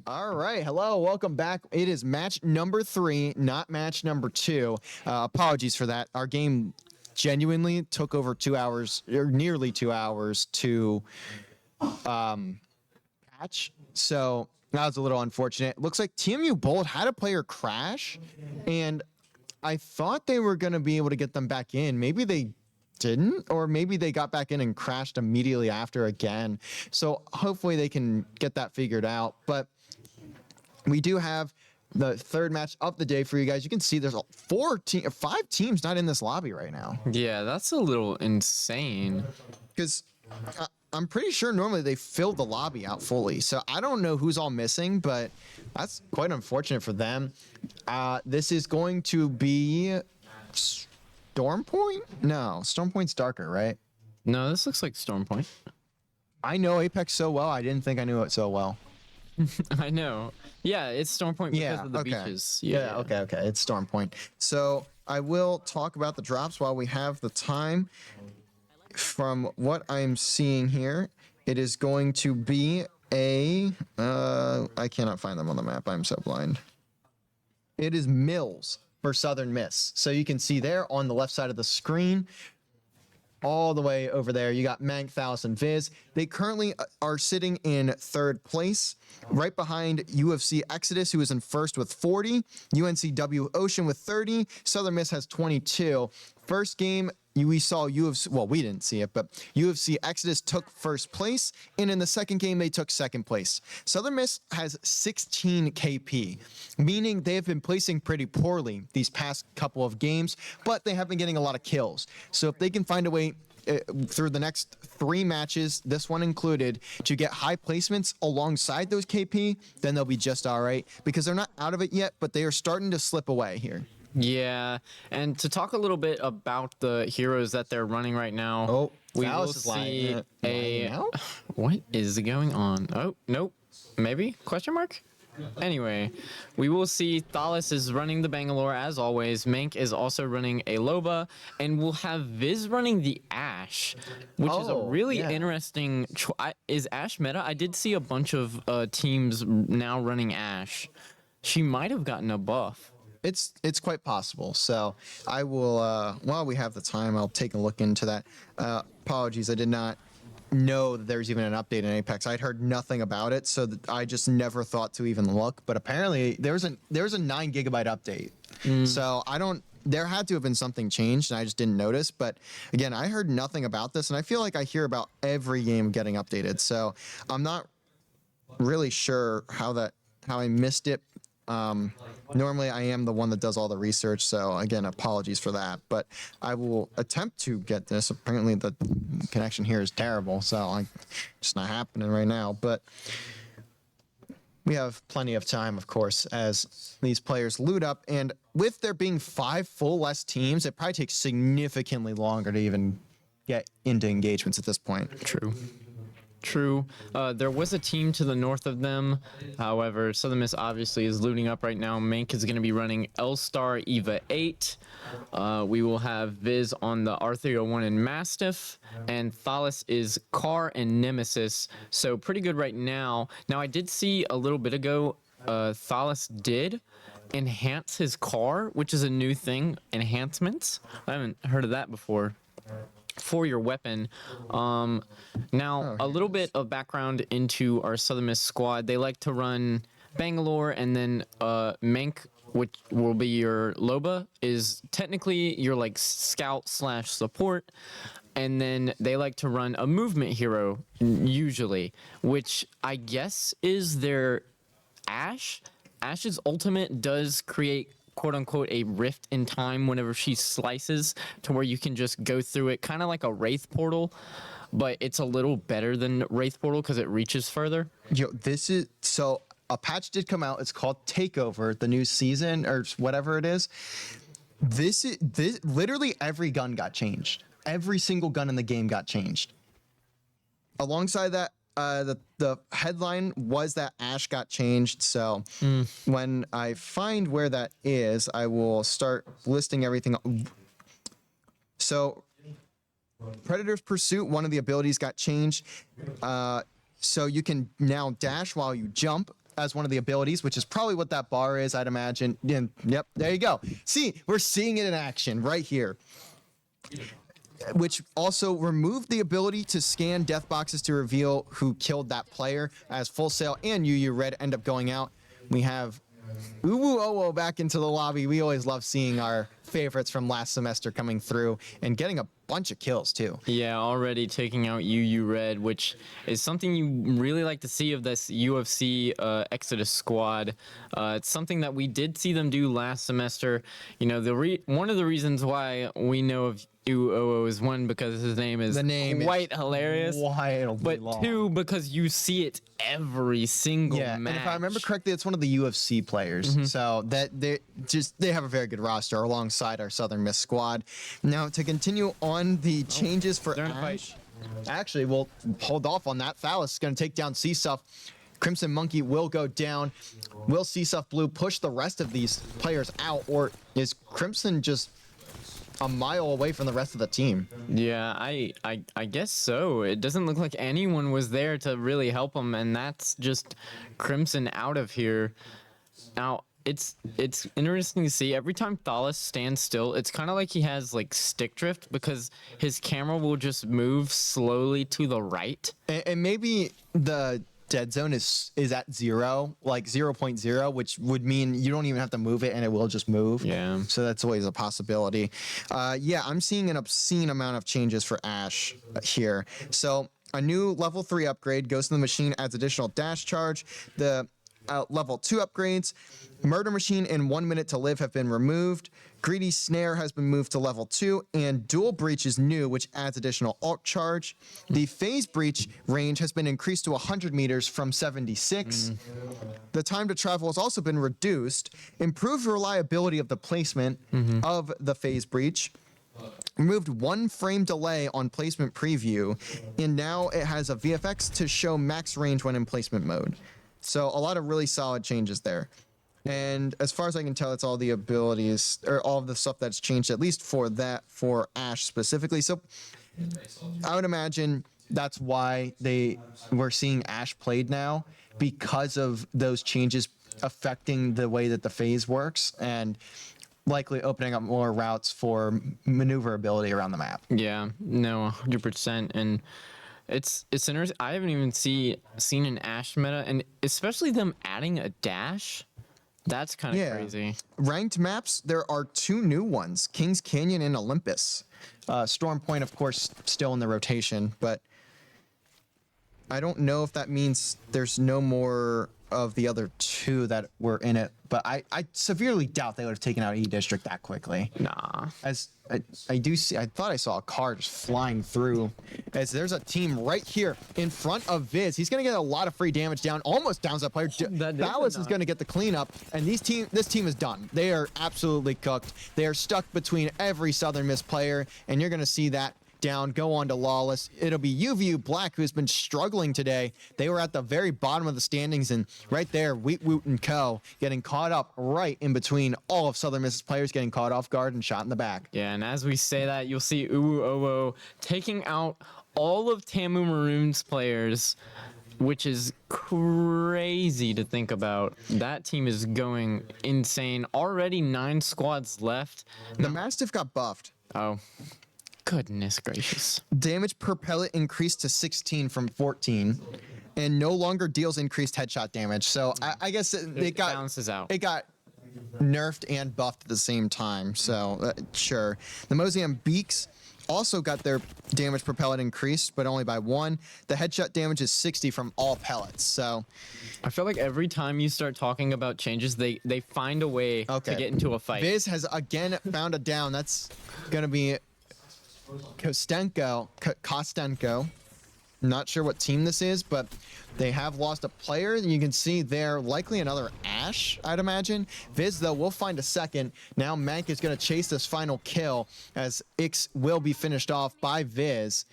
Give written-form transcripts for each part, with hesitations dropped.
All right. Hello. Welcome back. It is match number 3, not match number 2. Apologies for that. Our game genuinely took over 2 hours, or nearly 2 hours to patch. So that was a little unfortunate. Looks like TMU Bold had a player crash, and I thought they were going to be able to get them back in. Maybe they didn't, or maybe they got back in and crashed immediately after again. So hopefully they can get that figured out. But we do have the third match of the day for you guys. You can see there's 5 teams not in this lobby right now. Yeah, that's a little insane. Because I'm pretty sure normally they fill the lobby out fully. So I don't know who's all missing, but that's quite unfortunate for them. This is going to be Storm Point? No, Storm Point's darker, right? No, this looks like Storm Point. I know Apex so well. I didn't think I knew it so well. I know. Yeah, it's Storm Point because of the beaches. Yeah, okay. It's Storm Point. So I will talk about the drops while we have the time. From what I'm seeing here, it is going to be a... I cannot find them on the map. I'm so blind. It is Mills for Southern Miss. So you can see there on the left side of the screen, all the way over there, you got Mank, Thalos, and Viz. They currently are sitting in 3rd place, right behind UFC Exodus, who is in 1st with 40, UNCW Ocean with 30, Southern Miss has 22. First game, we saw UFC, well, we didn't see it, but UFC Exodus took 1st place, and in the second game, they took 2nd place. Southern Miss has 16 KP, meaning they have been placing pretty poorly these past couple of games, but they have been getting a lot of kills. So if they can find a way through the next 3 matches, this one included, to get high placements alongside those KP, then they'll be just all right, because they're not out of it yet, but they are starting to slip away here. Yeah, and to talk a little bit about the heroes that they're running right now, we will see what is going on? Oh, nope. Maybe? Question mark? Anyway, we will see Thalos is running the Bangalore as always. Mank is also running a Loba, and we'll have Viz running the Ashe, which is a really interesting. Is Ashe meta? I did see a bunch of teams now running Ashe. She might have gotten a buff. It's quite possible. So I will, while we have the time, I'll take a look into that. Apologies, I did not know that there's even an update in Apex. I'd heard nothing about it, so that I just never thought to even look. But apparently there's a 9 gigabyte update. So there had to have been something changed, and I just didn't notice. But again, I heard nothing about this, and I feel like I hear about every game getting updated. So I'm not really sure how I missed it. Normally I am the one that does all the research, so again, apologies for that, but I will attempt to get this. Apparently the connection here is terrible, so it's not happening right now, but we have plenty of time, of course, as these players loot up, and with there being 5 full less teams, it probably takes significantly longer to even get into engagements at this point. True. There was a team to the north of them. However, Southern Miss obviously is looting up right now. Mank is going to be running L-Star Eva 8. We will have Viz on the R301 and Mastiff. And Thalos is Car and Nemesis. So pretty good right now. Now, I did see a little bit ago, Thalos did enhance his car, which is a new thing. Enhancements. I haven't heard of that before. For your weapon. Now, a little bit of background into our Southern Miss squad. They like to run Bangalore, and then Mank, which will be your Loba, is technically your like scout / support. And then they like to run a movement hero, usually, which I guess is their Ashe. Ashe's ultimate does create quote-unquote a rift in time whenever she slices, to where you can just go through it kind of like a Wraith portal, but it's a little better than Wraith portal because it reaches further. Yo, this is so a patch did come out. It's called Takeover, the new season or whatever it is. This literally every gun got changed. Every single gun in the game got changed. Alongside that, the headline was that Ashe got changed. So when I find where that is, I will start listing everything. So Predator's Pursuit, one of the abilities got changed. So you can now dash while you jump as one of the abilities, which is probably what that bar is, I'd imagine. And, yep, there you go. See, we're seeing it in action right here. Which also removed the ability to scan death boxes to reveal who killed that player, as Full Sail and UU Red end up going out. We have Uwu Owo back into the lobby. We always love seeing our favorites from last semester coming through and getting a bunch of kills too. Yeah, already taking out UU Red, which is something you really like to see of this UFC Exodus squad. It's something that we did see them do last semester. You know, one of the reasons why we know of UOO is one, because his name is quite hilarious. Wildly But long. two, because you see it every single match. And if I remember correctly, it's one of the UFC players. So that they have a very good roster alongside our Southern Miss squad. Now to continue on the changes for they're in a fight. Ash. Actually, we'll hold off on that. Phallus is going to take down Seasuff. Crimson Monkey will go down. Will Seasuff Blue push the rest of these players out, or is Crimson just a mile away from the rest of the team? Yeah, I guess so. It doesn't look like anyone was there to really help him, and that's just Crimson out of here. Now, it's interesting to see. Every time Thalas stands still, it's kind of like he has like stick drift, because his camera will just move slowly to the right. And maybe the dead zone is at 0, like 0.0, which would mean you don't even have to move it and it will just move. Yeah. So that's always a possibility. Yeah, I'm seeing an obscene amount of changes for Ash here. So a new level 3 upgrade, Ghost in the Machine, adds additional dash charge. The level 2 upgrades, Murder Machine and 1 Minute to Live have been removed. Greedy Snare has been moved to level 2, and Dual Breach is new, which adds additional alt charge. The Phase Breach range has been increased to 100 meters from 76. The time to travel has also been reduced. Improved reliability of the placement of the Phase Breach. Removed 1 frame delay on placement preview, and now it has a VFX to show max range when in placement mode. So a lot of really solid changes there. And as far as I can tell, it's all the abilities, or all of the stuff that's changed, at least for Ash specifically. So I would imagine that's why we're seeing Ash played now, because of those changes affecting the way that the phase works, and likely opening up more routes for maneuverability around the map. Yeah, no, 100%. And it's interesting. I haven't even seen an Ash meta, and especially them adding a dash. That's kind of crazy. Ranked maps, there are 2 new ones, Kings Canyon and Olympus. Storm Point, of course, still in the rotation, but I don't know if that means there's no more of the other 2 that were in it, but I severely doubt they would have taken out E-District that quickly. Nah. As I do see, I thought I saw a car just flying through. As there's a team right here in front of Viz. He's gonna get a lot of free damage down. Almost downs that player. Phallus is gonna get the cleanup, and this team is done. They are absolutely cooked. They are stuck between every Southern Miss player, and you're gonna see that down, go on to Lawless. It'll be UVU Black, who's been struggling today. They were at the very bottom of the standings, and right there, Wheat Woot and Co. getting caught up right in between all of Southern Miss's players, getting caught off guard and shot in the back. Yeah, and as we say that, you'll see Uwu taking out all of Tamu Maroon's players, which is crazy to think about. That team is going insane. Already 9 squads left. The Mastiff got buffed. Oh. Goodness gracious. Damage per pellet increased to 16 from 14, and no longer deals increased headshot damage. So I guess it got balances out. It got nerfed and buffed at the same time. So sure. The Mosiam Beaks also got their damage per pellet increased, but only by 1. The headshot damage is 60 from all pellets. So I feel like every time you start talking about changes, they find a way to get into a fight. Viz has again found a down. That's gonna be Kostenko. Not sure what team this is, but they have lost a player. You can see there likely another Ash, I'd imagine. Viz, though, will find a second. Now Mank is going to chase this final kill, as Ix will be finished off by Viz.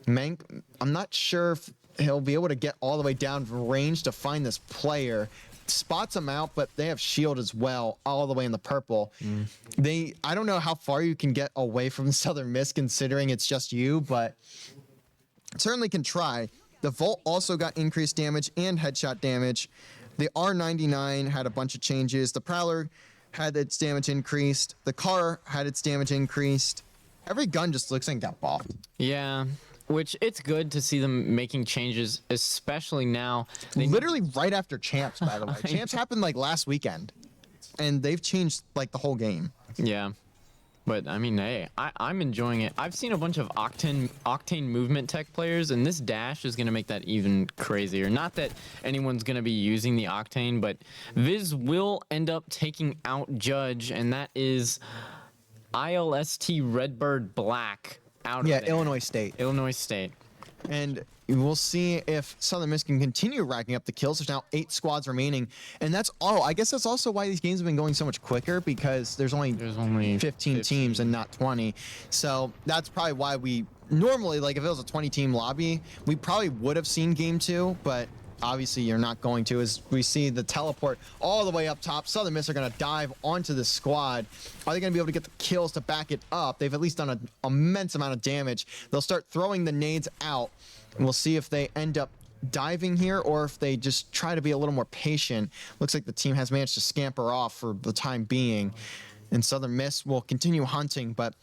Mank, I'm not sure if he'll be able to get all the way down range to find this player. Spots him out, but they have shield as well, all the way in the purple. I don't know how far you can get away from Southern Miss, considering it's just you, but certainly can try. The Volt also got increased damage and headshot damage. The R99 had a bunch of changes. The Prowler had its damage increased. The Car had its damage increased. Every gun just looks like it got buffed. Yeah, which it's good to see them making changes, especially now. Literally right after Champs, by the way. Champs happened like last weekend, and they've changed like the whole game. Yeah. But I mean, hey, I'm enjoying it. I've seen a bunch of Octane movement tech players, and this dash is gonna make that even crazier. Not that anyone's gonna be using the Octane, but Viz will end up taking out Judge, and that is ILST Redbird Black out of there. Illinois State. Illinois State. And we'll see if Southern Miss can continue racking up the kills. There's now 8 squads remaining. And that's all. I guess that's also why these games have been going so much quicker, because there's only 15 teams and not 20. So that's probably why we normally, like if it was a 20-team lobby, we probably would have seen game 2, but obviously you're not going to, as we see the teleport all the way up top. Southern Miss are going to dive onto the squad. Are they going to be able to get the kills to back it up? They've at least done an immense amount of damage. They'll start throwing the nades out, and we'll see if they end up diving here or if they just try to be a little more patient. Looks like the team has managed to scamper off for the time being, and Southern Miss will continue hunting, but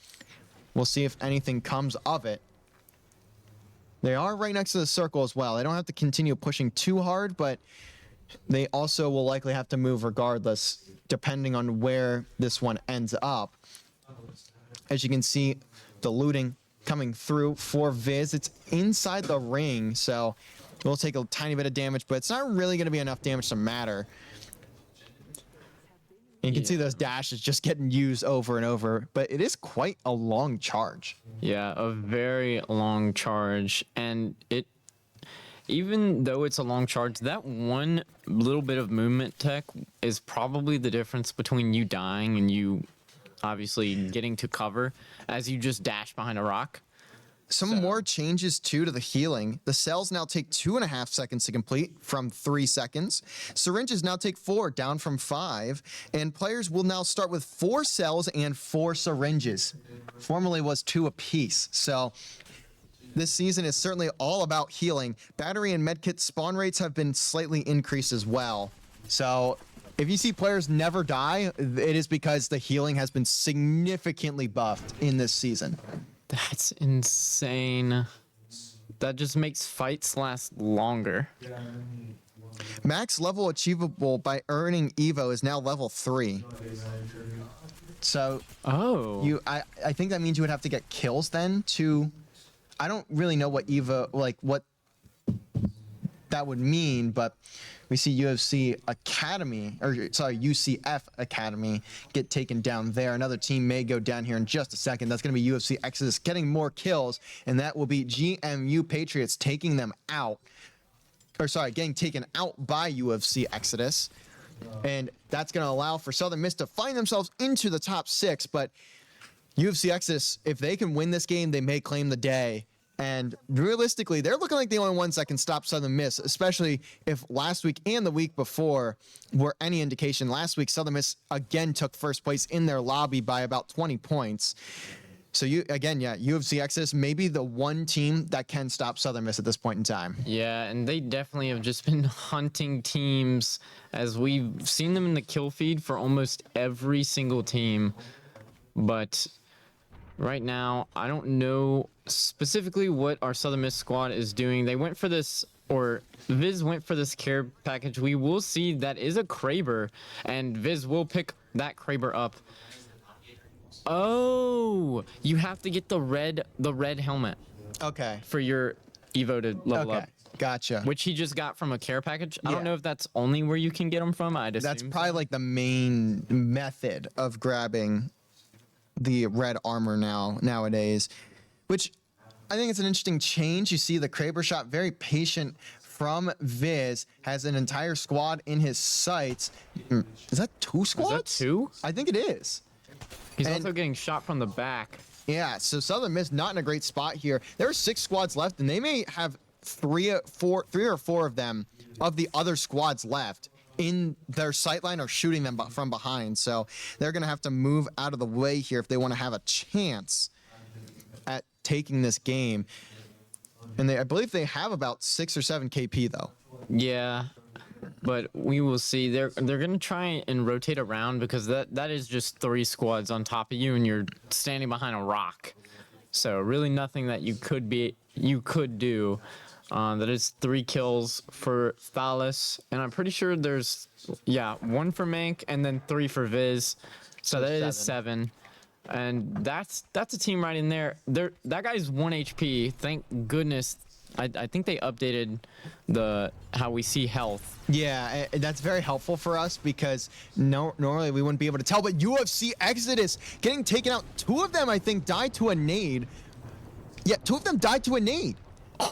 we'll see if anything comes of it. They are right next to the circle as well. They don't have to continue pushing too hard, but they also will likely have to move regardless, depending on where this one ends up. As you can see, the looting coming through for Viz. It's inside the ring, so it will take a tiny bit of damage, but it's not really going to be enough damage to matter. And you can see those dashes just getting used over and over, but it is quite a long charge. Yeah, a very long charge, and even though it's a long charge, that one little bit of movement tech is probably the difference between you dying and you obviously getting to cover as you just dash behind a rock. Some more changes too to the healing. The cells now take 2.5 seconds to complete from 3 seconds. Syringes now take 4, down from 5. And players will now start with 4 cells and 4 syringes. Formerly was 2 apiece. So this season is certainly all about healing. Battery and medkit spawn rates have been slightly increased as well. So if you see players never die, it is because the healing has been significantly buffed in this season. That's insane. That just makes fights last longer. Max level achievable by earning Evo is now level 3. So I think that means you would have to get kills then to, I don't really know what Evo, like what that would mean, but we see UFC Academy, or sorry, UCF Academy get taken down there. Another team may go down here in just a second. That's going to be UFC Exodus getting more kills, and that will be GMU Patriots taking them out. Or sorry, getting taken out by UFC Exodus. And that's going to allow for Southern Miss to find themselves into the top 6. But UFC Exodus, if they can win this game, they may claim the day. And realistically, they're looking like the only ones that can stop Southern Miss, especially if last week and the week before were any indication. Last week, Southern Miss again took first place in their lobby by about 20 points. So UFC Exodus may be the one team that can stop Southern Miss at this point in time. Yeah, and they definitely have just been hunting teams, as we've seen them in the kill feed for almost every single team. But right now, I don't know specifically what our Southern Miss squad is doing. They went for this, or Viz went for this care package. We will see that is a Kraber, and Viz will pick that Kraber up. Oh, you have to get the red helmet. Okay. For your Evo to level up. Gotcha. Which he just got from a care package. I don't know if that's only where you can get them from. That's probably like the main method of grabbing the red armor nowadays, which I think it's an interesting change. You see the Kraber shot, very patient from Viz, has an entire squad in his sights. Is that 2 squads? Is that 2? I think it is. He's also getting shot from the back. Yeah, so Southern Miss not in a great spot here. There are 6 squads left, and they may have 3 or 4 of them, of the other squads left, in their sightline or shooting them from behind. So they're going to have to move out of the way here if they want to have a chance at taking this game. And I believe they have about 6 or 7 KP though. Yeah, but we will see. They're going to try and rotate around, because that is just 3 squads on top of you, and you're standing behind a rock. So really nothing that you could do. That is 3 kills for Thalas, and I'm pretty sure there's 1 for Mank and then 3 for Viz. So that is 7. and that's a team right in there. That guy's 1 HP. Thank goodness. I think they updated how we see health. Yeah, that's very helpful for us because normally we wouldn't be able to tell. But UFC Exodus getting taken out. 2 of them, I think, died to a nade. Yeah, 2 of them died to a nade.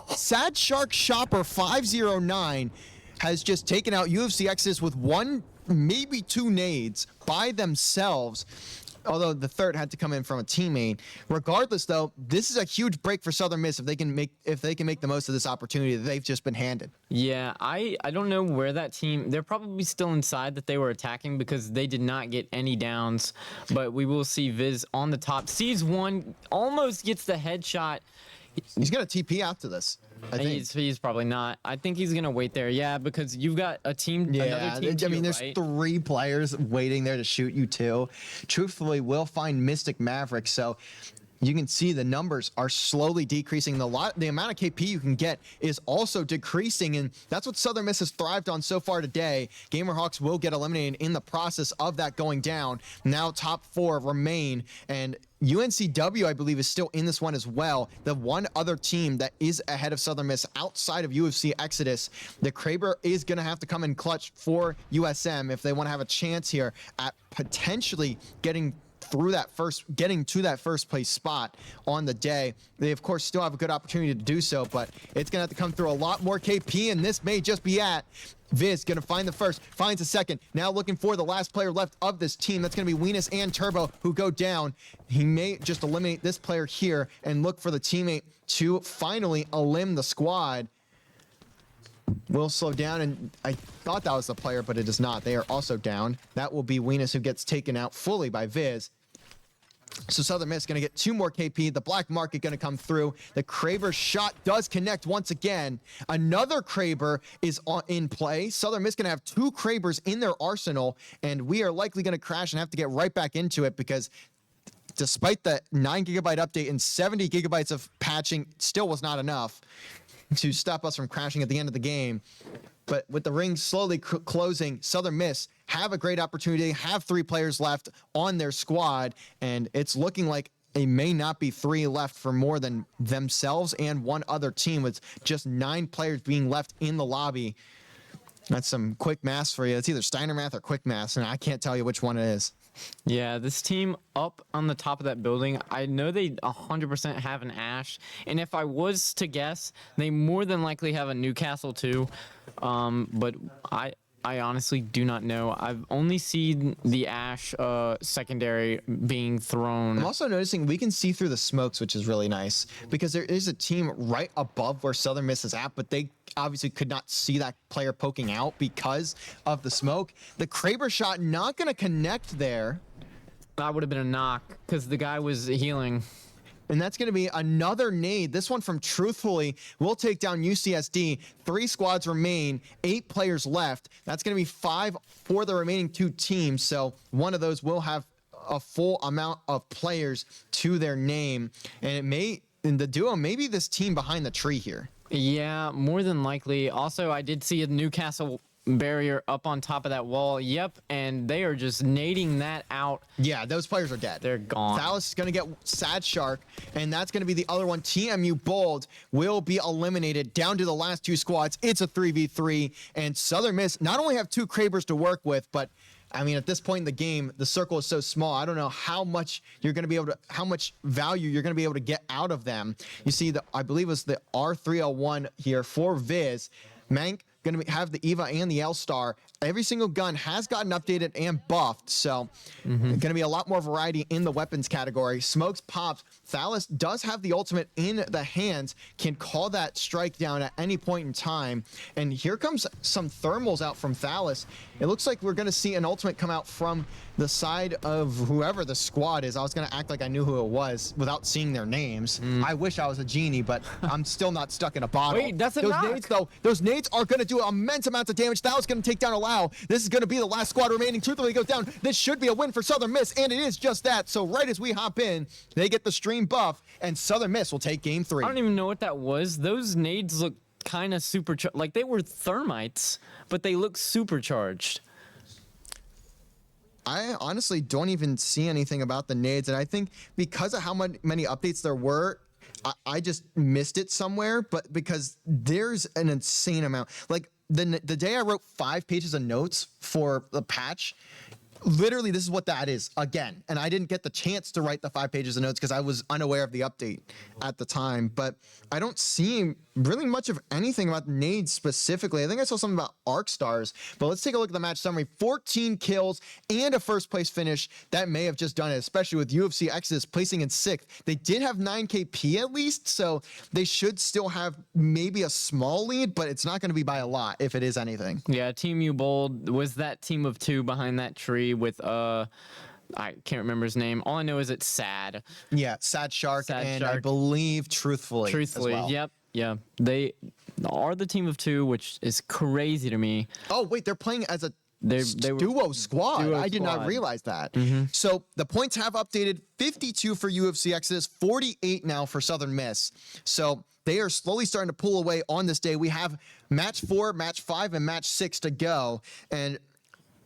Sad Shark Shopper 509 has just taken out UFC Exodus with 1, maybe 2 nades by themselves. Although the third had to come in from a teammate. Regardless, though, this is a huge break for Southern Miss if they can make the most of this opportunity that they've just been handed. Yeah, I don't know where that team. They're probably still inside that they were attacking because they did not get any downs. But we will see Viz on the top. Sees one, almost gets the headshot. He's gonna TP after this. I think. He's probably not. I think he's gonna wait there. Yeah, because you've got a team. Another team. I mean, there's right? 3 players waiting there to shoot you too. Truthfully, we'll find Mystic Maverick. So you can see the numbers are slowly decreasing. The amount of KP you can get is also decreasing, and that's what Southern Miss has thrived on so far today. Gamerhawks will get eliminated in the process of that going down. Now top 4 remain, and UNCW, I believe, is still in this one as well. The one other team that is ahead of Southern Miss outside of UFC Exodus, the Kraber is going to have to come in clutch for USM if they want to have a chance here at potentially getting to that first place spot on the day. They, of course, still have a good opportunity to do so, but it's going to have to come through a lot more KP, and this may just be at Viz going to find the first, finds a second. Now looking for the last player left of this team. That's going to be Weenus and Turbo who go down. He may just eliminate this player here and look for the teammate to finally elim the squad. Will slow down, and I thought that was the player, but it is not. They are also down. That will be Weenus who gets taken out fully by Viz. So Southern Miss going to get 2 more KP. The Black Market going to come through. The Kraber shot does connect once again. Another Kraber is in play. Southern Miss going to have 2 Krabers in their arsenal, and we are likely going to crash and have to get right back into it because despite the 9 gigabyte update and 70 gigabytes of patching, still was not enough to stop us from crashing at the end of the game. But with the ring slowly closing, Southern Miss have a great opportunity, have 3 players left on their squad, and it's looking like it may not be 3 left for more than themselves and one other team, with just 9 players being left in the lobby. That's some quick math for you. It's either Steiner math or quick math, and I can't tell you which one it is. Yeah, this team up on the top of that building, I know they 100% have an Ash, and if I was to guess, they more than likely have a Newcastle too, but I honestly do not know. I've only seen the Ash secondary being thrown. I'm also noticing we can see through the smokes, which is really nice, because there is a team right above where Southern Miss is at, but they obviously could not see that player poking out because of the smoke. The Kraber shot not going to connect there. That would have been a knock because the guy was healing. And that's going to be another nade. This one from Truthfully will take down UCSD. 3 squads remain, 8 players left. That's going to be 5 for the remaining 2 teams. So one of those will have a full amount of players to their name. And it may, in the duo, maybe this team behind the tree here. Yeah, more than likely. Also, I did see a Newcastle barrier up on top of that wall. Yep, and they are just nading that out. Yeah, those players are dead. They're gone. Phallus is going to get Sad Shark, and that's going to be the other one. TMU Bold will be eliminated down to the last 2 squads. It's a 3v3, and Southern Miss not only have 2 Krabers to work with, but I mean, at this point in the game, the circle is so small. I don't know how much how much value you're going to be able to get out of them. You see, I believe it was the R301 here for Viz. Mank going to have the Eva and the L-Star. Every single gun has gotten updated and buffed, so going to be a lot more variety in the weapons category. Smokes pops. Phallus does have the ultimate in the hands, can call that strike down at any point in time. And here comes some thermals out from Phallus. It looks like we're going to see an ultimate come out from the side of whoever the squad is. I was going to act like I knew who it was without seeing their names. I wish I was a genie, but I'm still not stuck in a bottle. Wait, that's a those knock. nades, though, those nades are going to do immense amounts of damage. That was going to take down a Lau. This is going to be the last squad remaining. Truthfully goes down. This should be a win for Southern Miss, and it is just that. So right as we hop in, they get the stream buff, and Southern Miss will take game 3. I don't even know what that was. Those nades look kind of supercharged. Like they were thermites, but they look supercharged. I honestly don't even see anything about the nades, and I think because of how many updates there were, I just missed it somewhere. But because there's an insane amount, like the day I wrote 5 pages of notes for the patch. Literally, this is what that is again. And I didn't get the chance to write the 5 pages of notes because I was unaware of the update at the time. But I don't see really much of anything about nades specifically. I think I saw something about arc stars. But let's take a look at the match summary. 14 kills and a first place finish. That may have just done it, especially with UFC Exodus placing in 6th. They did have 9 KP at least, so they should still have maybe a small lead, but it's not going to be by a lot if it is anything. Yeah, Team U Bold was that team of 2 behind that tree with I can't remember his name. All I know is it's Sad. Yeah, Sad Shark, and I Shark. believe Truthfully. Truthfully, as well. yep. Yeah, they are the team of 2, which is crazy to me. Oh wait, they're playing as a They were duo squad. duo I did not squad. realize that. So the points have updated. 52 for UFC Exodus, 48 now for Southern Miss. So they are slowly starting to pull away on this day. We have match 4, match 5, and match 6 to go, and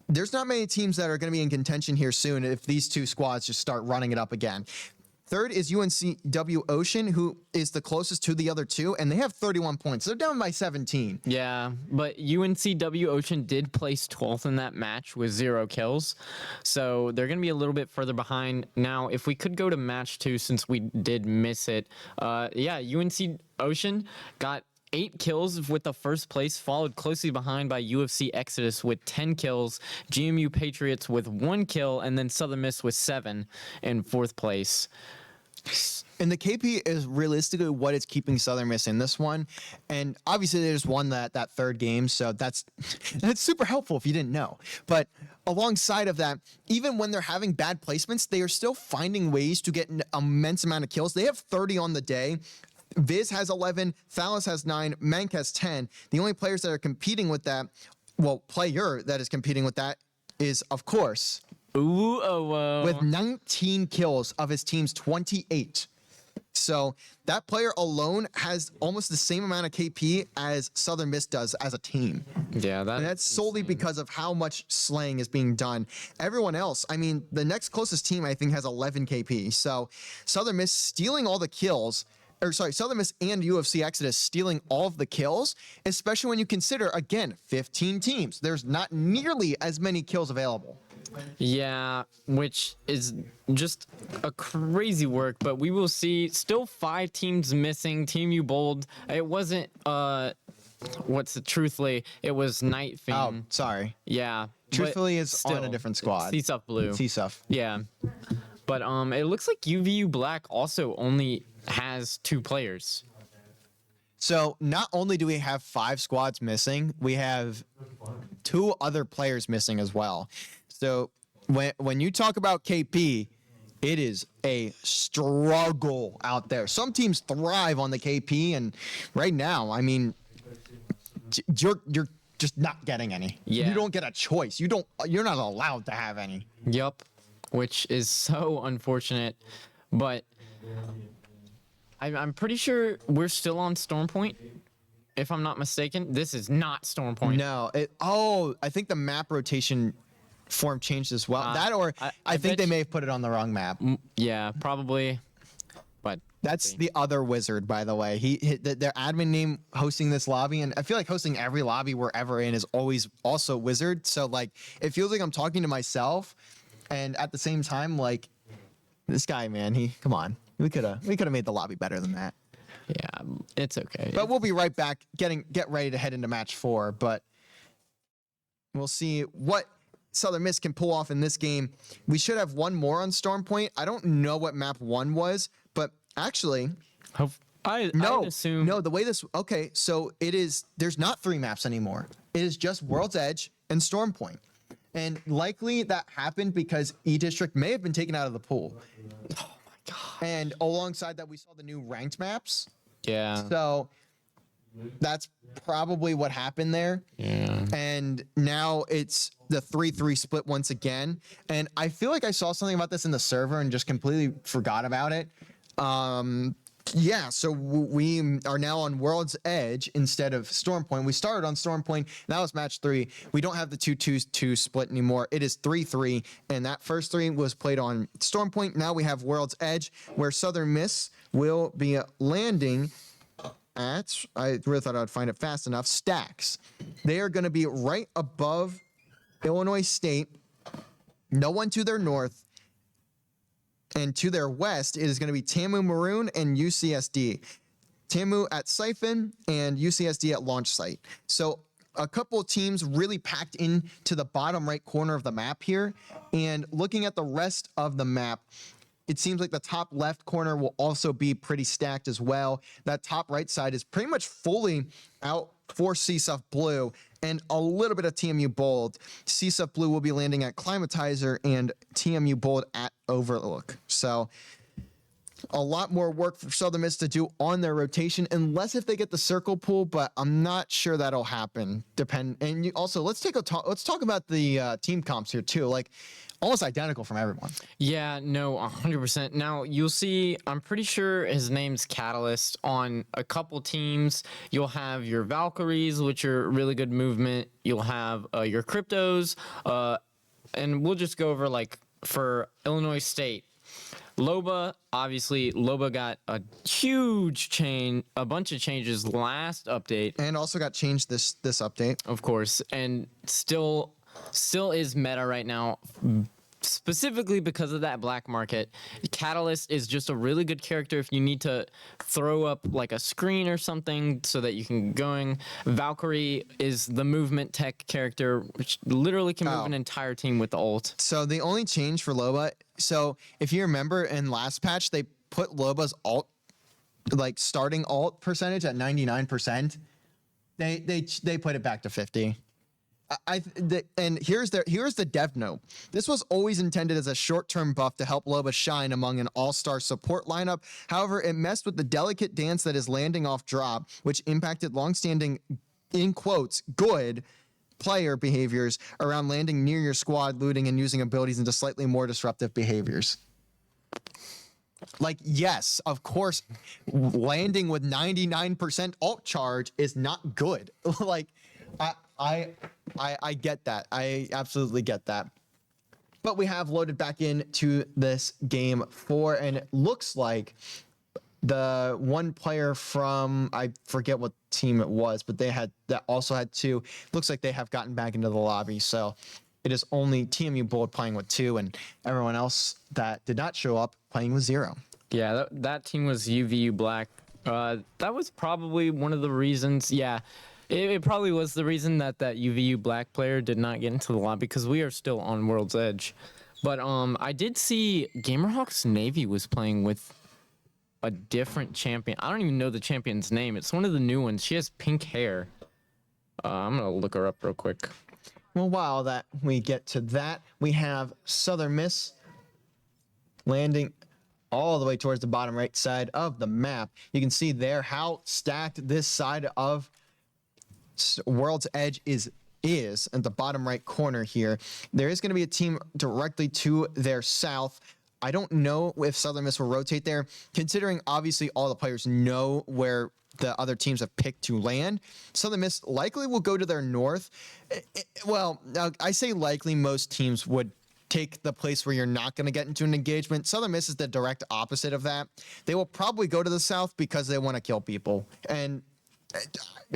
there's not many teams that are going to be in contention here soon if these 2 squads just start running it up again. Third is UNCW Ocean, who is the closest to the other 2, and they have 31 points. They're down by 17. Yeah, but UNCW Ocean did place 12th in that match with 0 kills. So they're going to be a little bit further behind. Now, if we could go to match 2 since we did miss it. Yeah, UNC Ocean got 8 kills with the first place, followed closely behind by UFC Exodus with 10 kills, GMU Patriots with 1 kill, and then Southern Miss with 7 in 4th place. And the KP is realistically what is keeping Southern Miss in this one. And obviously they just won that 3rd game, so that's super helpful if you didn't know. But alongside of that, even when they're having bad placements, they are still finding ways to get an immense amount of kills. They have 30 on the day. Viz has 11, Thalos has 9, Mank has 10. The only players that are competing with that, player that is competing with that is, of course, with 19 kills of his team's 28. So that player alone has almost the same amount of KP as Southern Miss does as a team. Yeah, And that's solely because of how much slaying is being done. Everyone else, I mean, the next closest team, I think, has 11 KP. So Southern Miss stealing all the kills, Southern Miss and UFC Exodus stealing all of the kills, especially when you consider, again, 15 teams. There's not nearly as many kills available. Yeah, which is just a crazy work, but we will see still 5 teams missing. Team U Bold. It wasn't truthfully, it was Night Fiend. Oh, sorry. Yeah. Truthfully is still, on a different squad. CSUF Blue. CSUF. Yeah. But it looks like UVU Black also only has 2 players. So not only do we have 5 squads missing, we have 2 other players missing as well. So when you talk about KP, it is a struggle out there. Some teams thrive on the KP, and right now, I mean, you're just not getting any. Yeah. You don't get a choice. You're not allowed to have any. Yup, which is so unfortunate, but I'm pretty sure we're still on Storm Point, if I'm not mistaken. This is not Storm Point. No. I think the map rotation form changed as well. I think bet they may have put it on the wrong map. Yeah, probably. But That's the other wizard, by the way. Their admin name hosting this lobby, and I feel like hosting every lobby we're ever in is always also wizard. So like, it feels like I'm talking to myself, and at the same time, like, this guy, man, come on, we could have made the lobby better than that. yeah, it's okay. But we'll be right back, get ready to head into match 4. But we'll see what Southern Miss can pull off in this game. We should have one more on Storm Point. I don't know what map 1 was, but actually, I'd assume. no. The way so it is. There's not 3 maps anymore. It is just World's Edge and Storm Point, and likely that happened because E District may have been taken out of the pool. Oh my god. And alongside that, we saw the new ranked maps. Yeah. So that's probably what happened there. Yeah. And now it's the 3-3 split once again. And I feel like I saw something about this in the server and just completely forgot about it. Yeah, so we are now on World's Edge instead of Storm Point. We started on Storm Point. That was match 3. We don't have the 2-2-2 split anymore. It is 3-3, and that first 3 was played on Storm Point. Now we have World's Edge, where Southern Miss will be landing at, I really thought I would find it fast enough, Stacks. They are going to be right above Illinois State. No one to their north. And to their west, it is going to be TAMU Maroon and UCSD. TAMU at Siphon and UCSD at Launch Site. So a couple of teams really packed into the bottom right corner of the map here. And looking at the rest of the map, it seems like the top left corner will also be pretty stacked as well. That top right side is pretty much fully out for CSUF Blue and a little bit of TMU Bold. CSUF Blue will be landing at Climatizer and TMU Bold at Overlook. So a lot more work for Southern Miss to do on their rotation, unless if they get the circle pool, but I'm not sure that'll happen. Also, let's talk about the team comps here too. Like, almost identical from everyone. Yeah, no, 100%. Now, you'll see, I'm pretty sure his name's Catalyst on a couple teams. You'll have your Valkyries, which are really good movement. You'll have your Cryptos. And we'll just go over, like, for Illinois State. Loba, obviously, Loba got a bunch of changes last update. And also got changed this update. Of course, and still is meta right now, specifically because of that black market. Catalyst is just a really good character if you need to throw up like a screen or something so that you can going. Valkyrie is the movement tech character, which literally can move an entire team with the ult. So the only change for Loba, so if you remember in last patch, they put Loba's ult, like starting ult percentage at 99%. They put it back to 50. And here's the dev note. This was always intended as a short-term buff to help Loba shine among an all-star support lineup. However, it messed with the delicate dance that is landing off drop, which impacted long-standing, in quotes, good player behaviors around landing near your squad, looting, and using abilities into slightly more disruptive behaviors. Like, yes, of course, landing with 99% ult charge is not good. Like, I get that. I absolutely get that. But we have loaded back into this game 4, and it looks like the one player from, I forget what team it was, but that also had 2. Looks like they have gotten back into the lobby. So it is only TMU Bold playing with 2, and everyone else that did not show up playing with 0. Yeah, that team was UVU Black. That was probably one of the reasons. Yeah. It probably was the reason that UVU Black player did not get into the lobby, because we are still on World's Edge. But I did see Gamerhawk's Navy was playing with a different champion. I don't even know the champion's name. It's one of the new ones. She has pink hair. I'm going to look her up real quick. Well, while that we get to that, we have Southern Miss landing all the way towards the bottom right side of the map. You can see there how stacked this side of World's Edge is at the bottom right corner here. There is going to be a team directly to their south. I don't know if Southern Miss will rotate there, considering obviously all the players know where the other teams have picked to land. Southern Miss likely will go to their north. Well, I say likely, most teams would take the place where you're not going to get into an engagement. Southern Miss is the direct opposite of that. They will probably go to the south because they want to kill people. And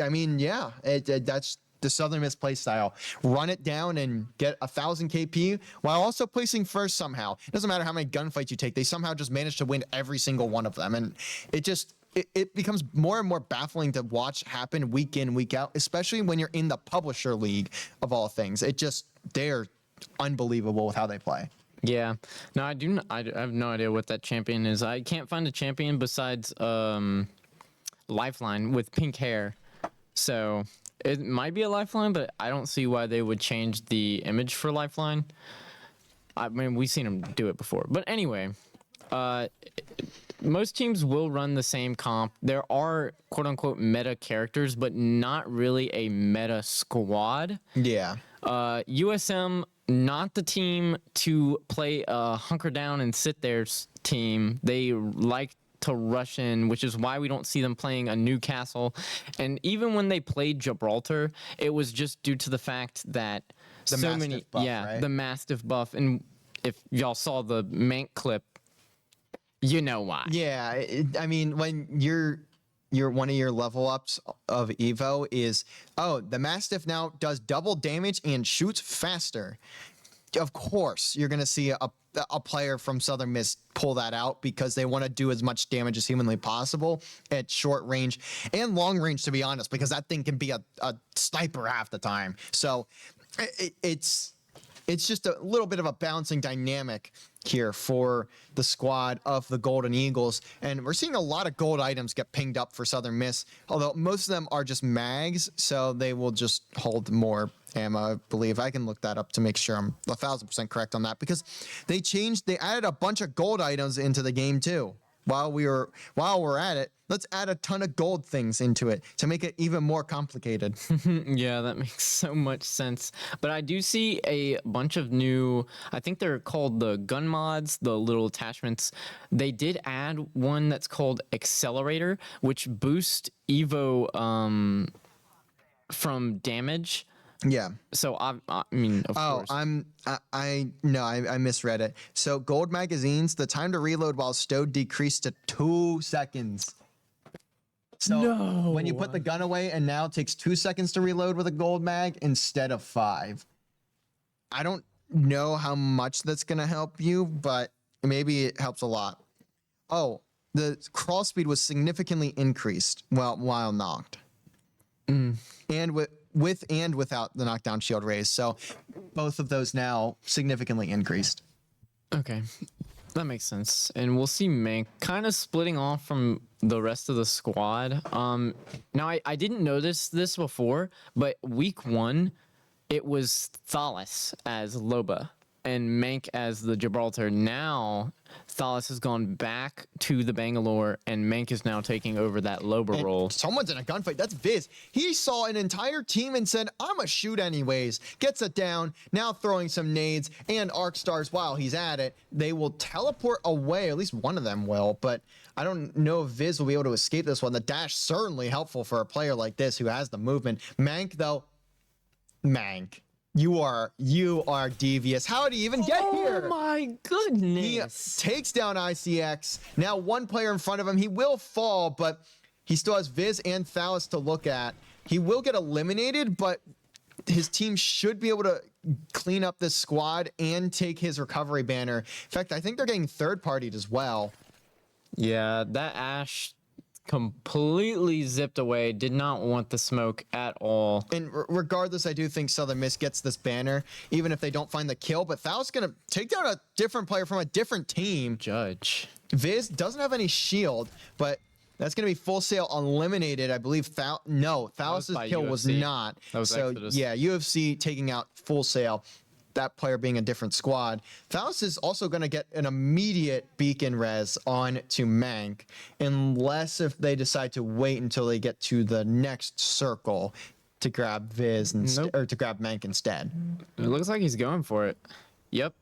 I mean, yeah, that's the Southern Miss play style. Run it down and get 1,000 KP while also placing first somehow. It doesn't matter how many gunfights you take. They somehow just manage to win every single one of them. And it becomes more and more baffling to watch happen week in, week out, especially when you're in the publisher league of all things. They're unbelievable with how they play. Yeah. No, I have no idea what that champion is. I can't find a champion besides Lifeline with pink hair. So it might be a Lifeline, but I don't see why they would change the image for Lifeline. I mean, we've seen them do it before. But anyway, most teams will run the same comp. There are quote-unquote meta characters, but not really a meta squad. Yeah. USM, not the team to play a hunker down and sit there team. They like to rush in, which is why we don't see them playing a Newcastle. And even when they played Gibraltar, it was just due to the fact that The so Mastiff many, buff, yeah, right? the Mastiff buff. And if y'all saw the Mank clip, you know why. Yeah, I mean, when you're one of your level ups of Evo is, oh, the Mastiff now does double damage and shoots faster. Of course, you're gonna see a player from Southern Miss pull that out because they want to do as much damage as humanly possible at short range and long range, to be honest, because that thing can be a sniper half the time. So it's just a little bit of a balancing dynamic here for the squad of the Golden Eagles. And we're seeing a lot of gold items get pinged up for Southern Miss, although most of them are just mags, so they will just hold more ammo, I believe. I can look that up to make sure I'm 1,000% correct on that, because they added a bunch of gold items into the game too. While we're at it, let's add a ton of gold things into it to make it even more complicated. Yeah, that makes so much sense. But I do see a bunch of new, I think they're called the gun mods, the little attachments. They did add one that's called Accelerator, which boosts Evo from damage. Yeah. So I mean, of course. I misread it. So gold magazines, the time to reload while stowed decreased to 2 seconds. So when you put the gun away, and now it takes 2 seconds to reload with a gold mag instead of 5. I don't know how much that's gonna help you, but maybe it helps a lot. Oh, the crawl speed was significantly increased while knocked. And with and without the knockdown shield raise. So both of those now significantly increased. Okay, that makes sense. And we'll see Mank kind of splitting off from the rest of the squad. Now I didn't notice this before, but week 1, it was Thalas as Loba and Mank as the Gibraltar. Now Thalas has gone back to the Bangalore, and Mank is now taking over that Loba role. Someone's in a gunfight. That's Viz. He saw an entire team and said, I'm a shoot anyways. Gets it down. Now throwing some nades and arc stars while he's at it. They will teleport away. At least one of them will, but I don't know if Viz will be able to escape this one. The dash certainly helpful for a player like this who has the movement. Mank, though, Mank. You are devious. How did he even get here? Oh my He goodness. takes down ICX. Now one player in front of him. He will fall, but he still has Viz and Thalas to look at. He will get eliminated, but his team should be able to clean up this squad and take his recovery banner. In fact, I think they're getting third-partied as well. Yeah, that Ash completely zipped away, did not want the smoke at all. And regardless, I do think Southern Miss gets this banner, even if they don't find the kill. But Thalas going to take down a different player from a different team. Judge. Viz doesn't have any shield, but that's going to be Full Sail eliminated. I believe Thalas's by kill was UFC. not. That was so Exodus. yeah, UFC taking out Full Sail. That player being a different squad. Thalas is also going to get an immediate beacon res on to Mank, unless if they decide to wait until they get to the next circle to grab Viz or to grab Mank instead. It looks like he's going for it. Yep.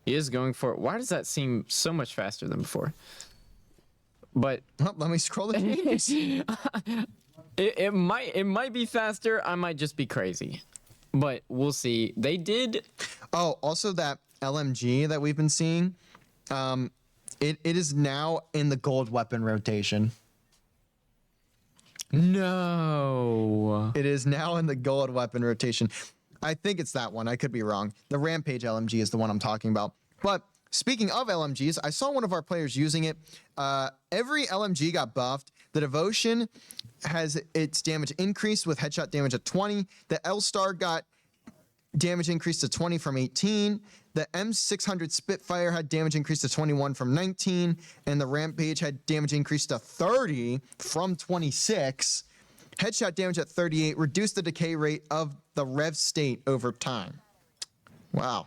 He is going for it. Why does that seem so much faster than before? But Oh, let me scroll the pages. it might be faster. I might just be crazy. But we'll see. They did. Oh, also that LMG that we've been seeing, it is now in the gold weapon rotation. No. It is now in the gold weapon rotation. I think it's that one. I could be wrong. The Rampage LMG is the one I'm talking about. But speaking of LMGs, I saw one of our players using it. Every LMG got buffed. The Devotion has its damage increased with headshot damage at 20. The L-Star got damage increased to 20 from 18. The M600 Spitfire had damage increased to 21 from 19. And the Rampage had damage increased to 30 from 26. Headshot damage at 38. Reduced the decay rate of the Rev state over time. Wow.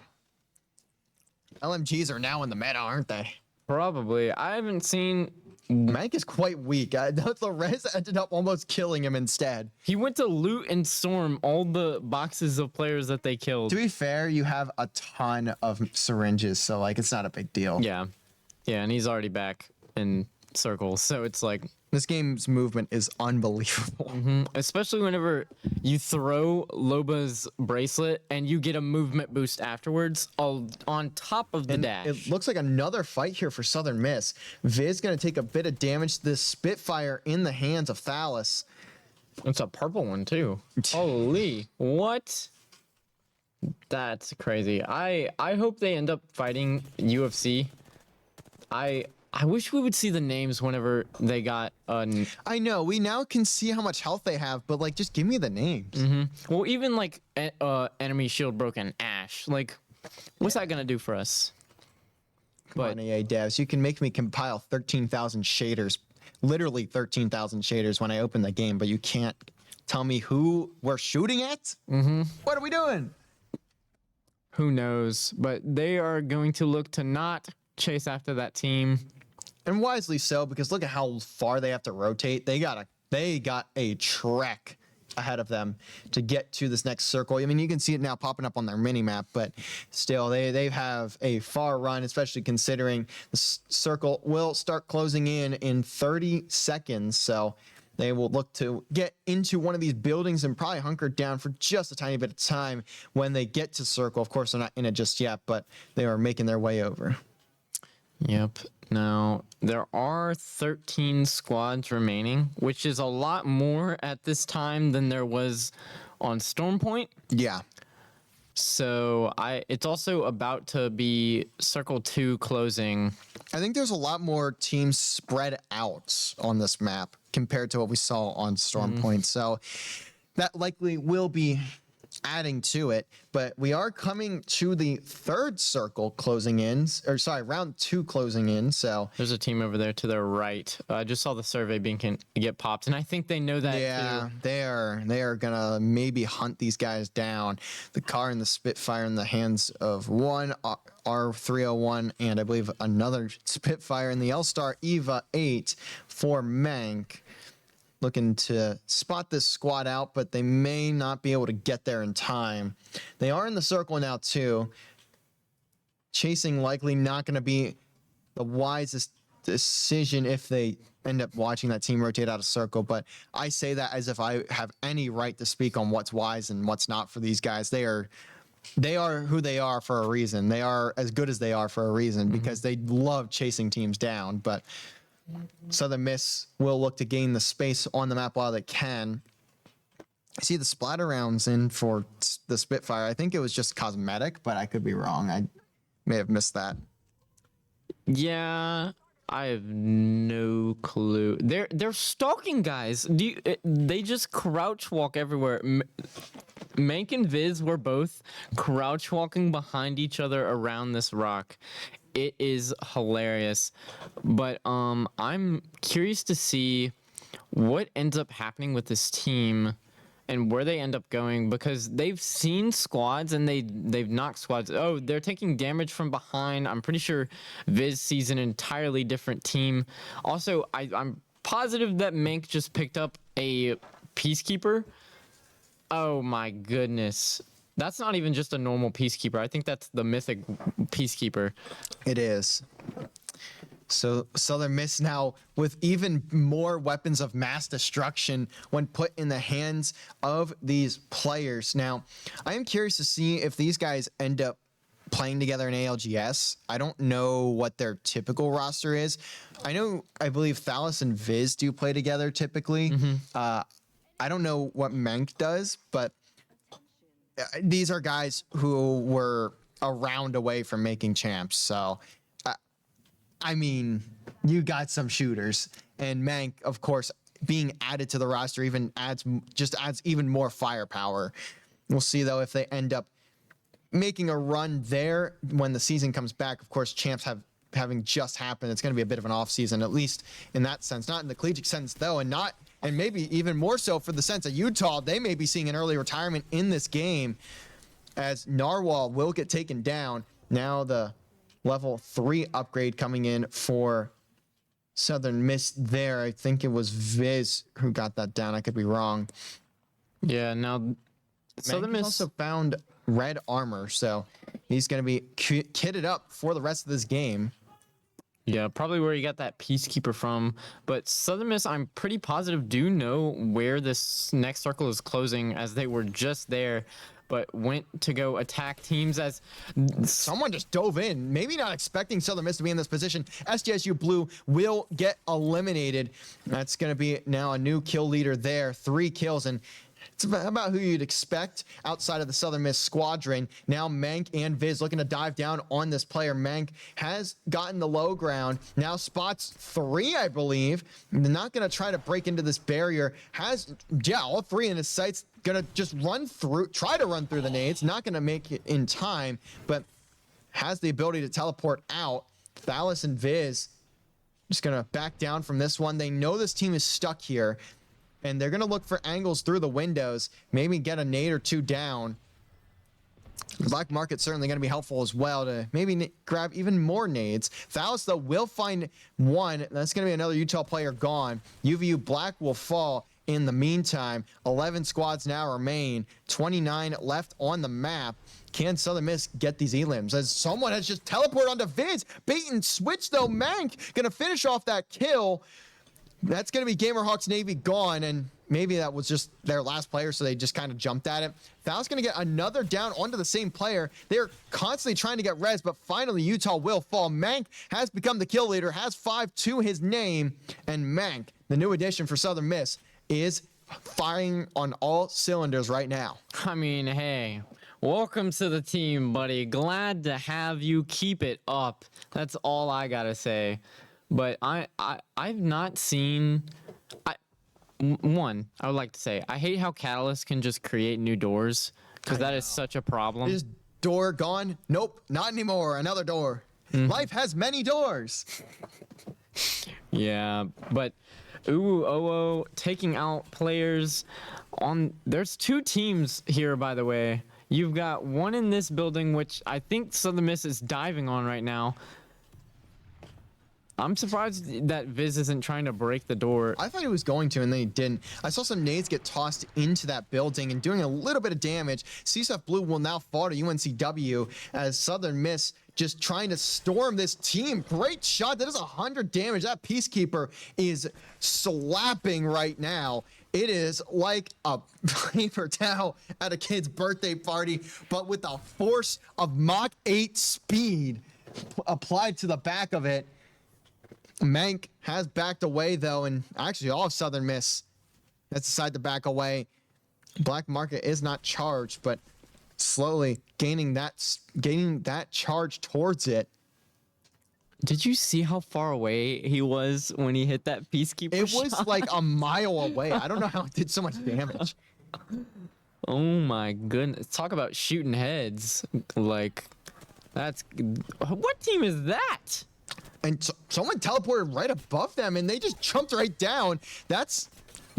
LMGs are now in the meta, aren't they? Probably. I haven't seen. Mank is quite weak. The res ended up almost killing him instead. He went to loot and storm all the boxes of players that they killed. To be fair, you have a ton of syringes, so like it's not a big deal. Yeah. Yeah, and he's already back in circles. So it's like, This game's movement is unbelievable. especially whenever you throw Loba's bracelet and you get a movement boost afterwards, on top of the And dash. it looks like another fight here for Southern Miss. Viz going to take a bit of damage. This Spitfire in the hands of Thales. It's a purple one too. Holy, what? That's crazy. I hope they end up fighting UFC. I wish we would see the names whenever they got I know, we now can see how much health they have, but like, just give me the names. well, even like enemy shield broken Ash. Like, what's that gonna do for us? Come on, EA devs, you can make me compile 13,000 shaders, literally 13,000 shaders when I open the game, but you can't tell me who we're shooting at? What are we doing? Who knows? But they are going to look to not chase after that team. And wisely so, because look at how far they have to rotate. They got a trek ahead of them to get to this next circle. I mean, you can see it now popping up on their mini map, but still, they have a far run, especially considering the circle will start closing in 30 seconds. So they will look to get into one of these buildings and probably hunker down for just a tiny bit of time when they get to circle. Of course, they're not in it just yet, but they are making their way over. Yep. Now, there are 13 squads remaining, which is a lot more at this time than there was on Stormpoint. Yeah. So it's also about to be Circle 2 closing. I think there's a lot more teams spread out on this map compared to what we saw on Stormpoint. So that likely will be adding to it, but we are coming to the third circle closing in, or sorry, round 2 closing in. So There's a team over there to their right. I just saw the survey being get popped, and I think they know that yeah, too. they are gonna maybe hunt these guys down. The car and the Spitfire in the hands of one R301, and I believe another Spitfire in the L-Star Eva 8 for Mank. Looking to spot this squad out, but they may not be able to get there in time. They are in the circle now too. Chasing likely not going to be the wisest decision if they end up watching that team rotate out of circle, but I say that as if I have any right to speak on what's wise and what's not for these guys. They are who they are for a reason. They are as good as they are for a reason because they love chasing teams down, but Southern Miss will look to gain the space on the map while they can. I see the splatter rounds in for the Spitfire. I think it was just cosmetic, but I could be wrong. I may have missed that. Yeah, I have no clue. They're stalking guys. They just crouch walk everywhere. Mank and Viz were both crouch walking behind each other around this rock. It is hilarious, but I'm curious to see what ends up happening with this team and where they end up going, because they've seen squads and they've knocked squads. Oh, they're taking damage from behind. I'm pretty sure Viz sees an entirely different team. Also, I'm positive that Mank just picked up a Peacekeeper. Oh my goodness. That's not even just a normal Peacekeeper. I think that's the mythic Peacekeeper. It is. So Southern Miss now with even more weapons of mass destruction when put in the hands of these players. Now, I am curious to see if these guys end up playing together in ALGS. I don't know what their typical roster is. I believe Thales and Viz do play together typically. I don't know what Mank does, but these are guys who were a round away from making champs. So, I mean, you got some shooters, and Mank, of course, being added to the roster even adds even more firepower. We'll see though if they end up making a run there when the season comes back. Of course, champs having just happened. It's going to be a bit of an off season, at least in that sense. Not in the collegiate sense though, and maybe even more so for the sense of Utah. They may be seeing an early retirement in this game as Narwhal will get taken down. Now the level 3 upgrade coming in for Southern Miss there. I think it was Viz who got that down. I could be wrong. Yeah, now Southern Miss also found red armor, so he's going to be kitted up for the rest of this game. Yeah, probably where you got that Peacekeeper from. But Southern Miss, I'm pretty positive, do know where this next circle is closing, as they were just there, but went to go attack teams as Someone just dove in, maybe not expecting Southern Miss to be in this position. SDSU Blue will get eliminated. That's going to be now a new kill leader there. 3 kills, and it's about who you'd expect outside of the Southern Miss squadron. Now Mank and Viz looking to dive down on this player. Mank has gotten the low ground. Now spots 3, I believe. They're not going to try to break into this barrier. Has, yeah, all 3 in his sights. Going to just try to run through the nades. Not going to make it in time, but has the ability to teleport out. Thalas and Viz just going to back down from this one. They know this team is stuck here, and they're going to look for angles through the windows, maybe get a nade or 2 down. The black market's certainly going to be helpful as well to maybe grab even more nades. Thalas, though, will find 1. That's going to be another Utah player gone. UVU Black will fall. In the meantime, 11 squads now remain, 29 left on the map. Can Southern Miss get these elims? As someone has just teleported onto Viz. Bait and switch, though. Mank going to finish off that kill. That's going to be Gamerhawks Navy gone, and maybe that was just their last player, so they just kind of jumped at it. Thalas going to get another down onto the same player. They're constantly trying to get res, but finally Utah will fall. Mank has become the kill leader, has 5 to his name, and Mank, the new addition for Southern Miss, is firing on all cylinders right now. I mean, hey, welcome to the team, buddy. Glad to have you. Keep it up. That's all I gotta say. But I've not seen. I would like to say I hate how Catalyst can just create new doors, because that is such a problem. Is door gone? Nope, not anymore. Another door. Life has many doors. Yeah, but Oo taking out players on. There's 2 teams here, by the way. You've got one in this building, which I think Southern Miss is diving on right now. I'm surprised that Viz isn't trying to break the door. I thought he was going to, and then he didn't. I saw some nades get tossed into that building and doing a little bit of damage. CSF Blue will now fall to UNCW as Southern Miss just trying to storm this team. Great shot. That is 100 damage. That Peacekeeper is slapping right now. It is like a paper towel at a kid's birthday party, but with the force of Mach 8 speed applied to the back of it. Mank has backed away, though, and actually all of Southern Miss has decided to back away. Black Market is not charged, but slowly gaining that charge towards it. Did you see how far away he was when he hit that Peacekeeper It shot? was like a mile away. I don't know how it did so much damage. Oh my goodness. Talk about shooting heads. Like, that's... What team is that? And someone teleported right above them, and they just jumped right down. That's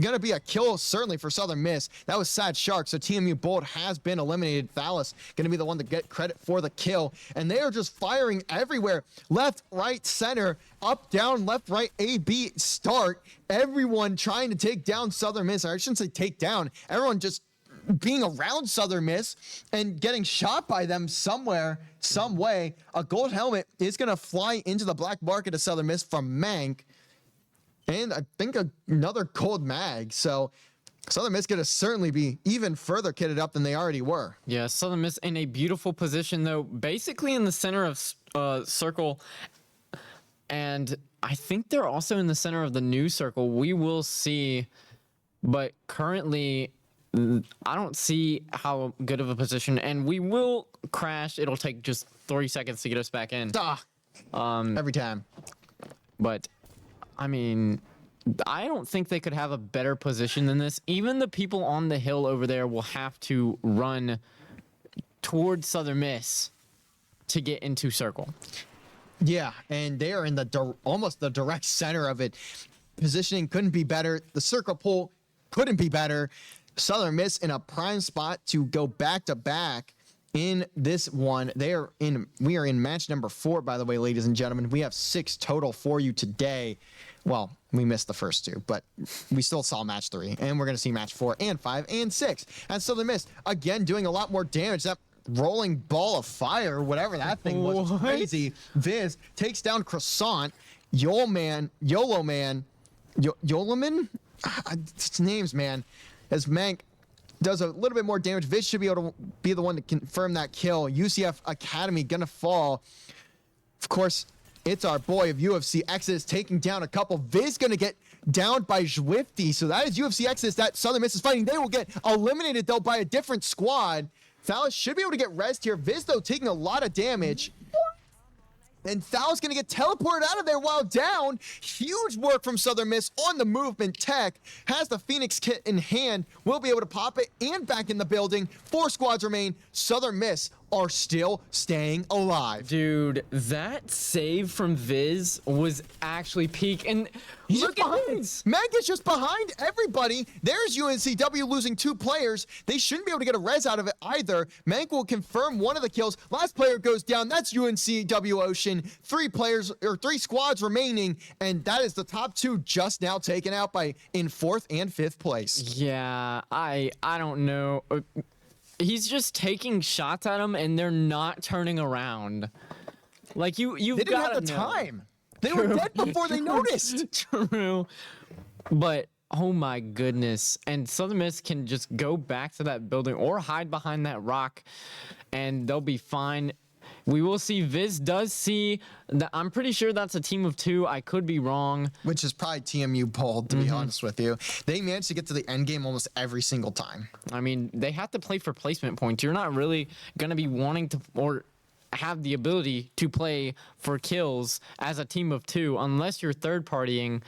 going to be a kill, certainly, for Southern Miss. That was Sad Shark, so TMU Bolt has been eliminated. Thalas going to be the one to get credit for the kill. And they are just firing everywhere. Left, right, center, up, down, left, right, A, B, start. Everyone trying to take down Southern Miss. I shouldn't say take down. Everyone just being around Southern Miss and getting shot by them somewhere, some way. A gold helmet is going to fly into the black market of Southern Miss from Mank. And I think another gold mag. So Southern Miss going to certainly be even further kitted up than they already were. Yeah, Southern Miss in a beautiful position, though, basically in the center of circle. And I think they're also in the center of the new circle. We will see. But currently, I don't see how good of a position. And we will crash. It'll take just 3 seconds to get us back in. Every time. But, I mean, I don't think they could have a better position than this. Even the people on the hill over there will have to run towards Southern Miss to get into circle. Yeah, and they are in the almost the direct center of it. Positioning couldn't be better. The circle pull couldn't be better. Southern Miss in a prime spot to go back to back in this one. We are in match number 4, by the way, ladies and gentlemen. We have 6 total for you today. Well, we missed the first 2, but we still saw match 3, and we're going to see match 4 and 5 and 6. And Southern Miss, again, doing a lot more damage. That rolling ball of fire, whatever that thing was. What? Crazy. Viz takes down Croissant. YOLO Man. Yoloman? It's names, man. As Mank does a little bit more damage. Viz should be able to be the one to confirm that kill. UCF Academy gonna fall. Of course, it's our boy of UFC Exodus taking down a couple. Viz gonna get downed by Zwifty. So that is UFC Exodus that Southern Miss is fighting. They will get eliminated though by a different squad. Thalas should be able to get rest here. Viz though taking a lot of damage. And Thal's going to get teleported out of there while down. Huge work from Southern Miss on the movement tech. Has the Phoenix kit in hand. Will be able to pop it and back in the building. 4 squads remain. Southern Miss are still staying alive. Dude, that save from Viz was actually peak. And He's look just at behind. this. Meg is just behind everybody. There's UNCW losing 2 players. They shouldn't be able to get a res out of it either. Mank will confirm one of the kills. Last player goes down. That's UNCW Ocean. 3 players or 3 squads remaining, and that is the top 2 just now taken out by in 4th and 5th place. Yeah, I don't know. He's just taking shots at him, and they're not turning around. Like you've They didn't got have the time. They were dead before they noticed. True, but oh my goodness! And Southern Miss can just go back to that building or hide behind that rock, and they'll be fine. We will see. Viz does see that. I'm pretty sure that's a team of 2. I could be wrong. Which is probably TMU bold, to be honest with you. They managed to get to the end game almost every single time. I mean, they have to play for placement points. You're not really going to be wanting to or have the ability to play for kills as a team of 2 unless you're third partying.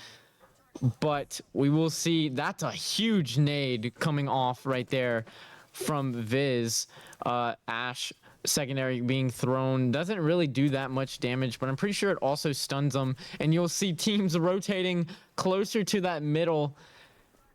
But we will see. That's a huge nade coming off right there from Viz. Ash secondary being thrown doesn't really do that much damage, but I'm pretty sure it also stuns them. And you'll see teams rotating closer to that middle.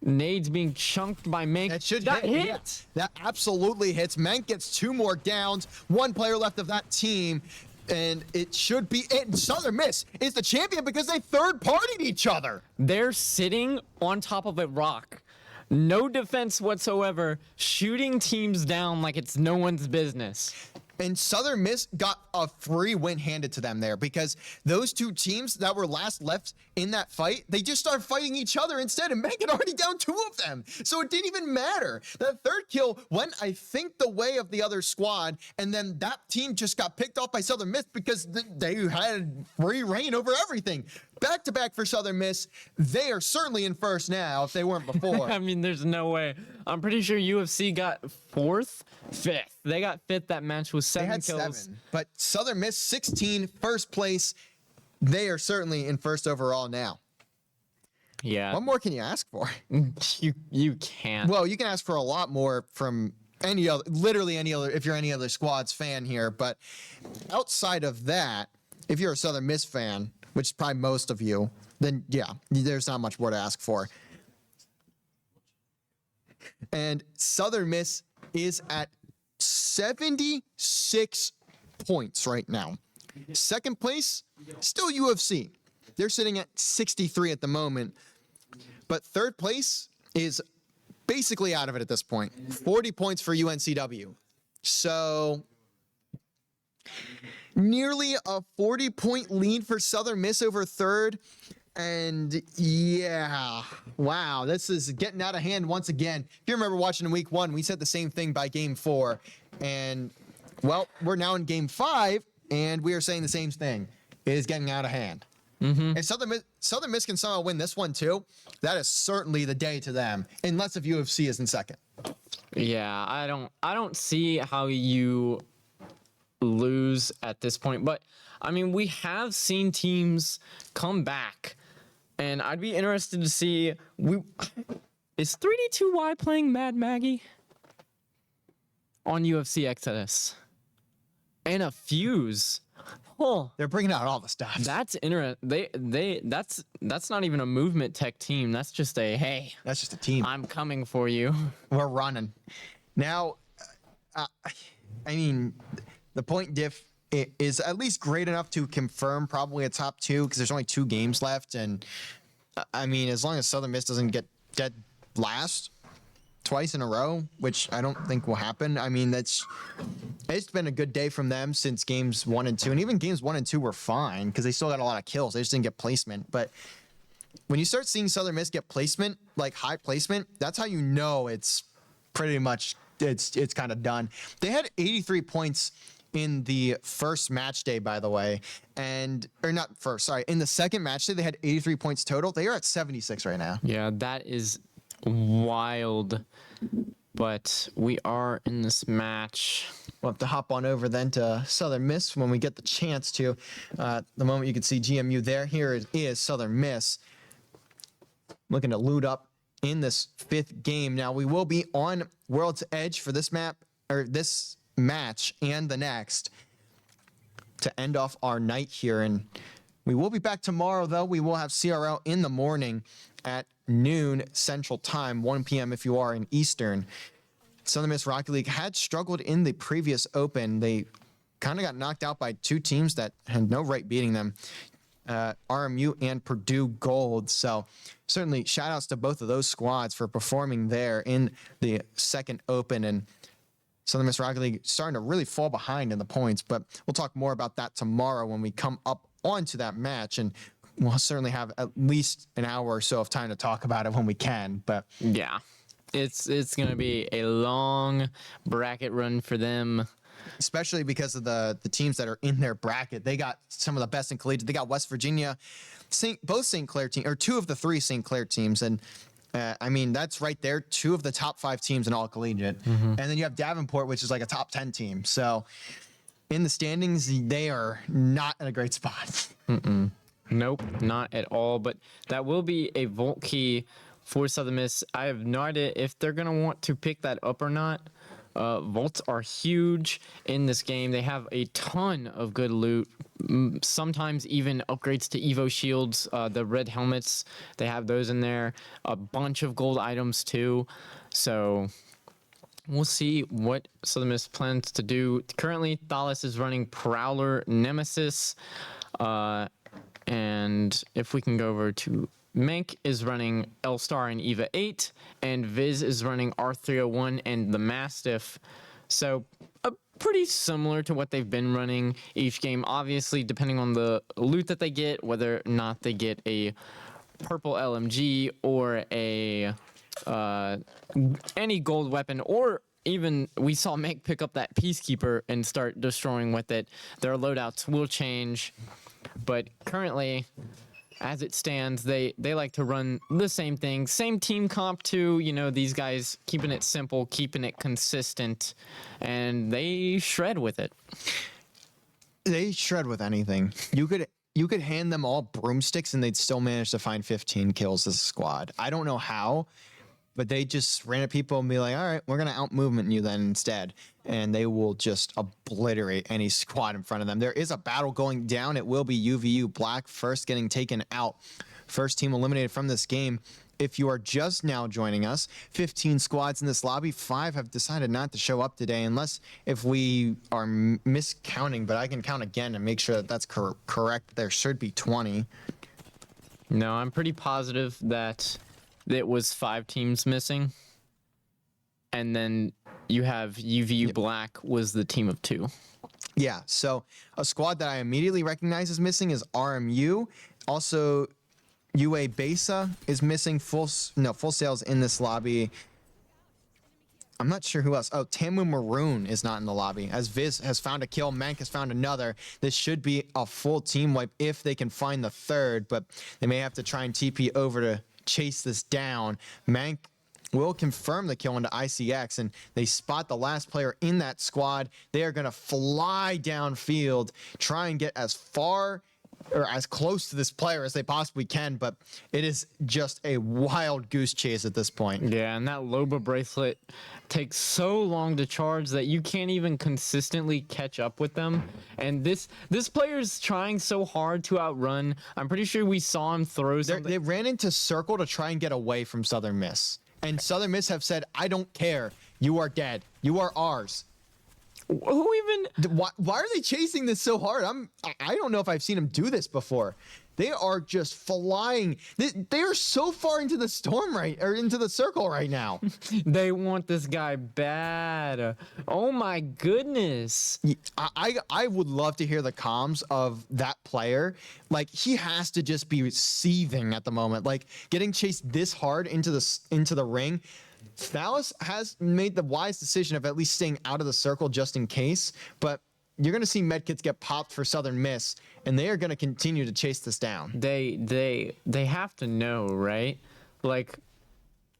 Nades being chunked by Mank. That should hit. Yeah, that absolutely hits. Mank gets 2 more downs. 1 player left of that team. And it should be it. Southern Miss is the champion because they third-partied each other. They're sitting on top of a rock. No defense whatsoever, shooting teams down like it's no one's business. And Southern Miss got a free win handed to them there because those 2 teams that were last left in that fight, they just started fighting each other instead, and Meg had already down 2 of them. So it didn't even matter. That 3rd kill went, I think, the way of the other squad, and then that team just got picked off by Southern Miss because they had free reign over everything. Back-to-back for Southern Miss. They are certainly in first now if they weren't before. I mean, there's no way. I'm pretty sure UFC got 4th, 5th. They got 5th. That match was 7 They had kills. 7, but Southern Miss 16, first place. They are certainly in first overall now. Yeah. What more can you ask for? You can't. Well, you can ask for a lot more from any other, literally any other, if you're any other squad's fan here. But outside of that, if you're a Southern Miss fan, which is probably most of you, then yeah, there's not much more to ask for. And Southern Miss is at 76 points right now. Second place, still UFC. They're sitting at 63 at the moment. But third place is basically out of it at this point. 40 points for UNCW. So nearly a 40-point lead for Southern Miss over third. And yeah, wow, this is getting out of hand once again. If you remember watching in week 1, we said the same thing by game 4. And, well, we're now in game 5, and we are saying the same thing. It is getting out of hand. And Southern Miss can somehow win this one, too. That is certainly the day to them, unless if UFC is in second. Yeah, I don't see how you lose at this point. But, I mean, we have seen teams come back. And I'd be interested to see, is 3D2Y playing Mad Maggie on UFC Exodus? And a Fuse. Oh, They're bringing out all the stuff. that's interesting. That's not even a movement tech team. That's just a, hey, That's just a team. I'm coming for you. We're running. Now, I mean, the point diff is at least great enough to confirm probably a top 2 because there's only 2 games left. And I mean, as long as Southern Miss doesn't get dead last, twice in a row, which I don't think will happen. I mean, it's been a good day from them since games 1 and 2, and even games 1 and 2 were fine because they still got a lot of kills. They just didn't get placement. But when you start seeing Southern Miss get placement, like high placement, that's how you know it's pretty much it's kind of done. They had 83 points in the first match day, by the way, in the second match day they had 83 points total. They are at 76 right now. Yeah, that is wild. But we are in this match. We'll have to hop on over then to Southern Miss when we get the chance to. The moment you can see GMU there, here it is Southern Miss looking to loot up in this 5th game. Now we will be on World's Edge for this this match and the next to end off our night here, and we will be back tomorrow. Though we will have CRL in the morning at noon Central Time, 1 p.m. if you are in Eastern. Southern Miss Rocket League had struggled in the previous Open. They kind of got knocked out by 2 teams that had no right beating them, RMU and Purdue Gold. So certainly shout outs to both of those squads for performing there in the second Open, and Southern Miss Rocket League starting to really fall behind in the points, but we'll talk more about that tomorrow when we come up onto that match, and we'll certainly have at least an hour or so of time to talk about it when we can. But yeah, it's going to be a long bracket run for them. Especially because of the teams that are in their bracket. They got some of the best in collegiate. They got West Virginia, both St. Clair teams, or 2 of the 3 St. Clair teams, and I mean, that's right there, 2 of the top 5 teams in all collegiate. And then you have Davenport, which is like a top 10 team. So in the standings, they are not in a great spot. Nope, not at all. But that will be a vault key for Southern Miss. I have no idea if they're going to want to pick that up or not. Vaults are huge in this game. They have a ton of good loot. Sometimes even upgrades to Evo shields, the red helmets, they have those in there. A bunch of gold items too. So we'll see what Southern Miss plans to do. Currently, Thales is running Prowler Nemesis. And if we can go over to Mank is running L-Star and Eva 8, and Viz is running R301 and the Mastiff. So pretty similar to what they've been running each game. Obviously, depending on the loot that they get, whether or not they get a purple LMG or a any gold weapon, or even we saw Mank pick up that Peacekeeper and start destroying with it. Their loadouts will change, but currently, as it stands, they like to run the same thing. Same team comp too. You know, these guys keeping it simple, keeping it consistent, and they shred with it. They shred with anything. You could hand them all broomsticks and they'd still manage to find 15 kills as a squad. I don't know how, but they just ran at people and be like, all right, we're going to out-movement you then instead. And they will just obliterate any squad in front of them. There is a battle going down. It will be UVU Black first getting taken out. First team eliminated from this game. If you are just now joining us, 15 squads in this lobby. 5 have decided not to show up today, unless if we are miscounting. But I can count again and make sure that that's correct. There should be 20. No, I'm pretty positive that it was 5 teams missing. And then you have UVU Black was the team of 2. Yeah, so a squad that I immediately recognize as missing is RMU. Also, UA Besa is missing. Full Sails in this lobby. I'm not sure who else. Oh, Tamu Maroon is not in the lobby. As Viz has found a kill, Mank has found another. This should be a full team wipe if they can find the third, but they may have to try and TP over to chase this down. Mank will confirm the kill into ICX, and they spot the last player in that squad. They are going to fly downfield, try and get as far or as close to this player as they possibly can, but it is just a wild goose chase at this point. Yeah, and that Loba bracelet takes so long to charge that you can't even consistently catch up with them. And this player's trying so hard to outrun. I'm pretty sure we saw him throw something. They ran into circle to try and get away from Southern Miss. And Southern Miss have said, I don't care. You are dead. You are ours. Who even? Why are they chasing this so hard? I don't know if I've seen them do this before. They are just flying. They are so far into the into the circle right now. They want this guy bad. Oh my goodness. I would love to hear the comms of that player. Like, he has to just be seething at the moment. Like, getting chased this hard into the ring. Phallus has made the wise decision of at least staying out of the circle just in case, but you're going to see medkits get popped for Southern Miss, and they are going to continue to chase this down. They have to know, right? Like,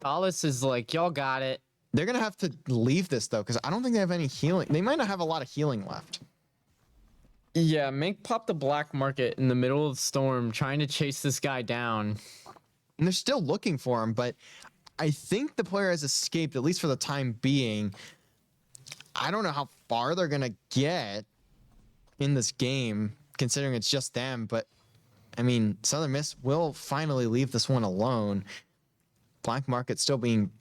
Phallus is like, y'all got it. They're going to have to leave this, though, because I don't think they have any healing. They might not have a lot of healing left. Yeah, Mink popped the black market in the middle of the storm, trying to chase this guy down. And they're still looking for him, but I think the player has escaped, at least for the time being. I don't know how far they're going to get in this game, considering it's just them. But, I mean, Southern Miss will finally leave this one alone. Black Market still being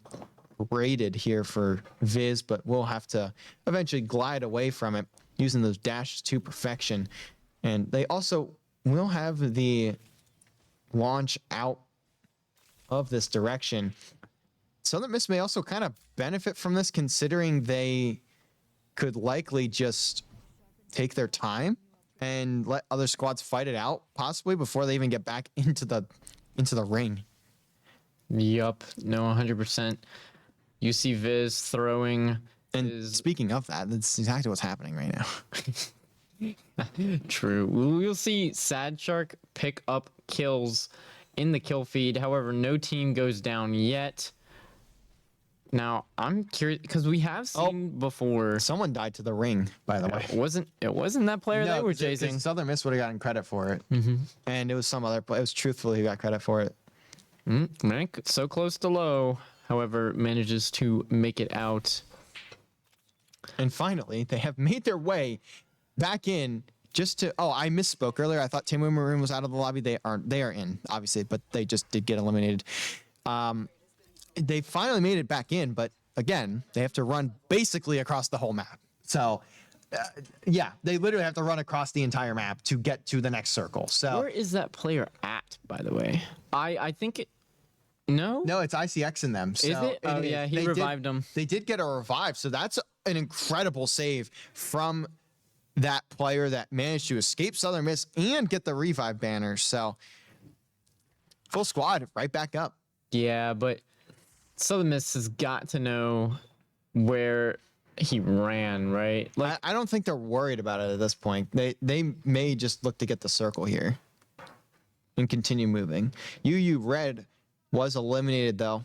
raided here for Viz, but we'll have to eventually glide away from it using those dashes to perfection. And they also will have the launch out of this direction. Southern Miss may also kind of benefit from this, considering they could likely just take their time and let other squads fight it out, possibly before they even get back into the ring. Yup, no, 100%. You see Viz throwing. And speaking of that, that's exactly what's happening right now. True. We'll see Sad Shark pick up kills in the kill feed. However, no team goes down yet. Now, I'm curious because we have seen before. Someone died to the ring, by the way. It wasn't that player they were chasing. Southern Miss would have gotten credit for it. And it was some other player. It was Truthfully who got credit for it. Mank, so close to low. However, manages to make it out. And finally, they have made their way back in just to... Oh, I misspoke earlier. I thought Timu Maroon was out of the lobby. They are in, obviously, but they just did get eliminated. They finally made it back in, but again, they have to run basically across the whole map. So, yeah, they literally have to run across the entire map to get to the next circle. So, where is that player at, by the way? I think it... No? No, it's ICX in them. So is it? Oh, yeah, he revived him. They did get a revive, so that's an incredible save from that player that managed to escape Southern Miss and get the revive banner. So, full squad right back up. Yeah, but Southern Miss has got to know where he ran, right? Like, I don't think they're worried about it at this point. They may just look to get the circle here and continue moving. UU Red was eliminated, though.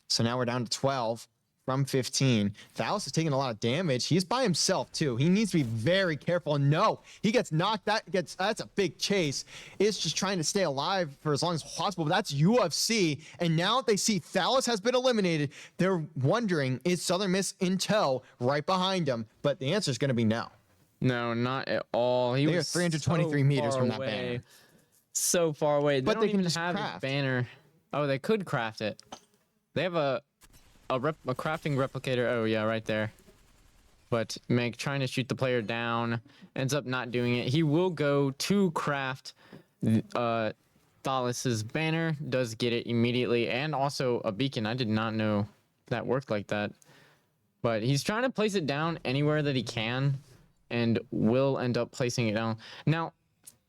So now we're down to 12 from 15. Phallus is taking a lot of damage. He's by himself, too. He needs to be very careful. No, he gets knocked. That's a big chase. It's just trying to stay alive for as long as possible. But that's UFC. And now they see Phallus has been eliminated. They're wondering, is Southern Miss in tow right behind him? But the answer is going to be no. No, not at all. They are 323 meters from that banner. So far away. They But don't they can even just have craft. a banner. Oh, they could craft it. They have a crafting replicator. Oh, yeah, right there. But Meg trying to shoot the player down, ends up not doing it. He will go to craft Thalas's banner, does get it immediately, and also a beacon. I did not know that worked like that. But he's trying to place it down anywhere that he can, and will end up placing it down. Now,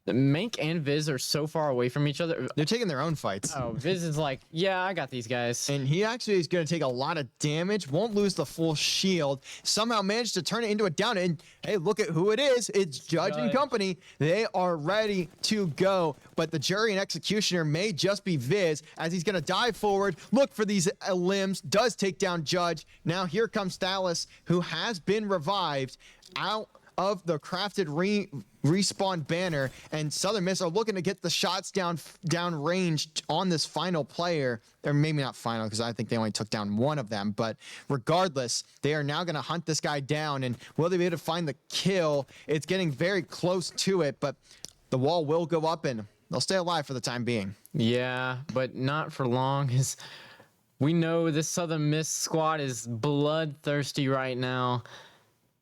Mank and Viz are so far away from each other. They're taking their own fights. Oh, Viz is like, yeah, I got these guys. And he actually is going to take a lot of damage, won't lose the full shield, somehow managed to turn it into a down. And hey, look at who it is. It's Judge and company. They are ready to go. But the jury and executioner may just be Viz, as he's going to dive forward, look for these limbs, does take down Judge. Now here comes Thalus, who has been revived out of the crafted respawn banner, and Southern Miss are looking to get the shots down range on this final player, or maybe not final, because I think they only took down one of them, but regardless, they are now going to hunt this guy down, and will they be able to find the kill? It's getting very close to it, but the wall will go up, and they'll stay alive for the time being. Yeah, but not for long. We know this Southern Miss squad is bloodthirsty right now.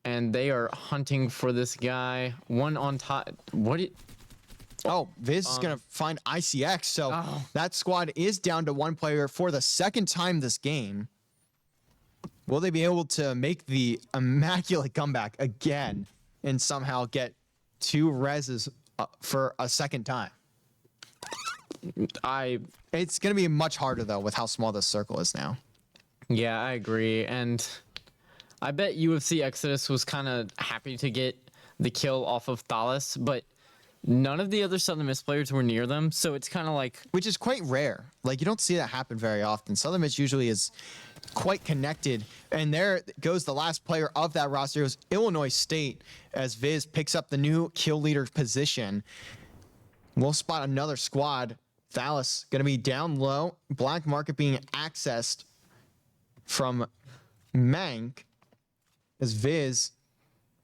And they are hunting for this guy. One on top. Oh, Viz is going to find ICX. So that squad is down to one player for the second time this game. Will they be able to make the immaculate comeback again and somehow get 2 reses for a second time? It's going to be much harder, though, with how small this circle is now. Yeah, I agree. And I bet UFC Exodus was kind of happy to get the kill off of Thales, but none of the other Southern Miss players were near them. So it's kind of like... Which is quite rare. Like, you don't see that happen very often. Southern Miss usually is quite connected. And there goes the last player of that roster. It was Illinois State as Viz picks up the new kill leader position. We'll spot another squad. Thales going to be down low. Black market being accessed from Mank as Viz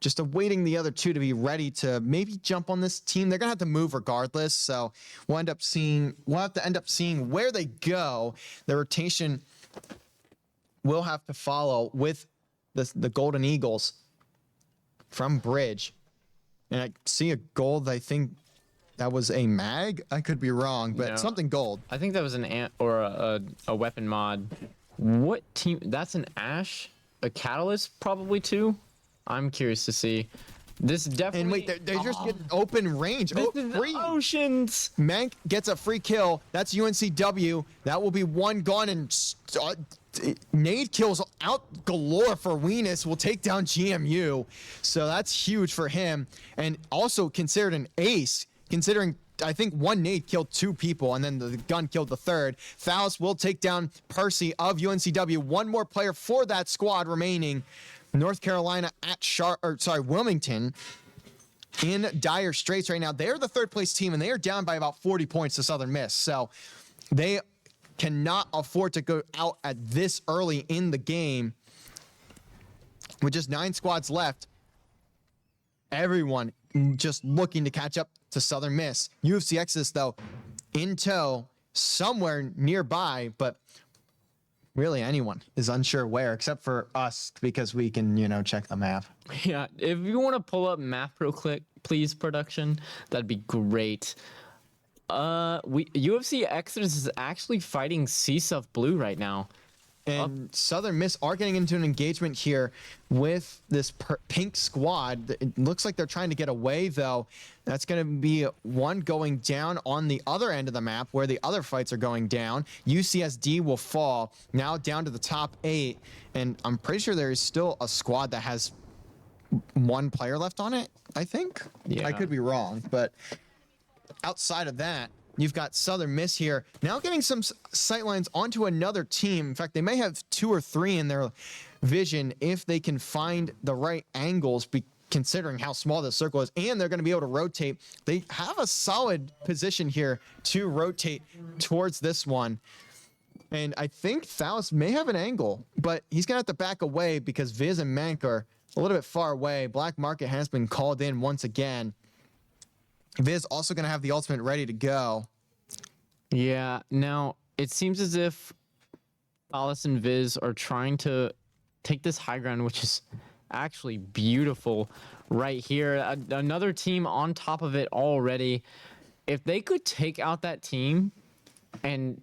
just awaiting the other two to be ready to maybe jump on this team. They're gonna have to move regardless, so we'll have to end up seeing where they go. The rotation will have to follow with the Golden Eagles from Bridge. And I see a gold. I think that was a mag. I could be wrong, but something gold. I think that was an ant or a weapon mod. What team? That's an Ash, a Catalyst probably too. I'm curious to see. This definitely. And wait, they just get open range. This is free. Oceans. Mank gets a free kill. That's UNCW. That will be one gone, and nade kills out galore for Weenus. Will take down GMU. So that's huge for him. And also considered an ace, considering I think one nade killed 2 people, and then the gun killed the third. Thales will take down Percy of UNCW. One more player for that squad remaining. North Carolina at Wilmington in dire straits right now. They're the 3rd place team, and they are down by about 40 points to Southern Miss. So they cannot afford to go out at this early in the game. With just 9 squads left, everyone just looking to catch up to Southern Miss. UFC Exodus, though, in tow, somewhere nearby, but really anyone is unsure where, except for us, because we can, check the map. Yeah, if you want to pull up map real quick, please, production, that'd be great. UFC Exodus is actually fighting CSUF Blue right now. And Southern Miss are getting into an engagement here with this pink squad. It looks like they're trying to get away, though. That's going to be one going down on the other end of the map where the other fights are going down. UCSD will fall now down to the top 8. And I'm pretty sure there is still a squad that has 1 player left on it, I think. Yeah. I could be wrong, but outside of that, you've got Southern Miss here now getting some sightlines onto another team. In fact, they may have 2 or 3 in their vision if they can find the right angles, considering how small this circle is, and they're going to be able to rotate. They have a solid position here to rotate towards this one. And I think Thales may have an angle, but he's going to have to back away because Viz and Mank are a little bit far away. Black Market has been called in once again. Viz also going to have the ultimate ready to go. Yeah, now it seems as if Alice and Viz are trying to take this high ground, which is actually beautiful right here. Another team on top of it already. If they could take out that team and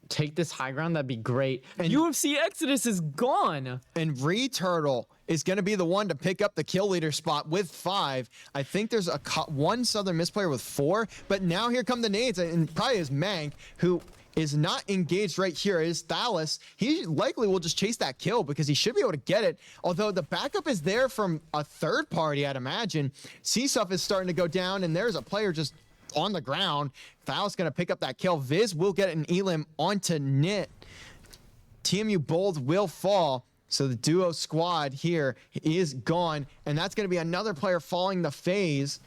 take this high ground, that'd be great. And UFC Exodus is gone. And Turtle is going to be the one to pick up the kill leader spot with 5. I think there's one Southern Miss player with 4, but now here come the nades, and probably is Mank, who is not engaged right here. Is Thales. He likely will just chase that kill because he should be able to get it, although the backup is there from a third party, I'd imagine. CSUF is starting to go down, and there's a player just on the ground. Thales going to pick up that kill. Viz will get an elim onto Nit. TMU Bold will fall. So the duo squad here is gone, and that's going to be another player falling the phase.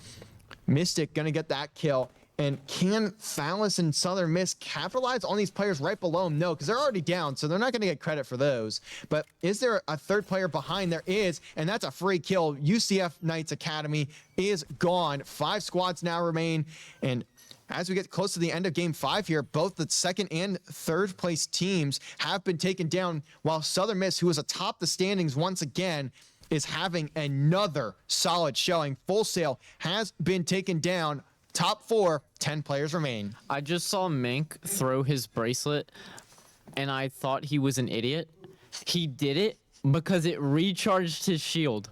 Mystic going to get that kill. And can Thales and Southern Miss capitalize on these players right below them? No, because they're already down, so they're not going to get credit for those. But is there a third player behind? There is, and that's a free kill. UCF Knights Academy is gone. 5 squads now remain, and as we get close to the end of Game 5 here, both the 2nd and 3rd place teams have been taken down, while Southern Miss, who is atop the standings once again, is having another solid showing. Full Sail has been taken down top 4, 10 players remain. I just saw Mank throw his bracelet, and I thought he was an idiot. He did it because it recharged his shield.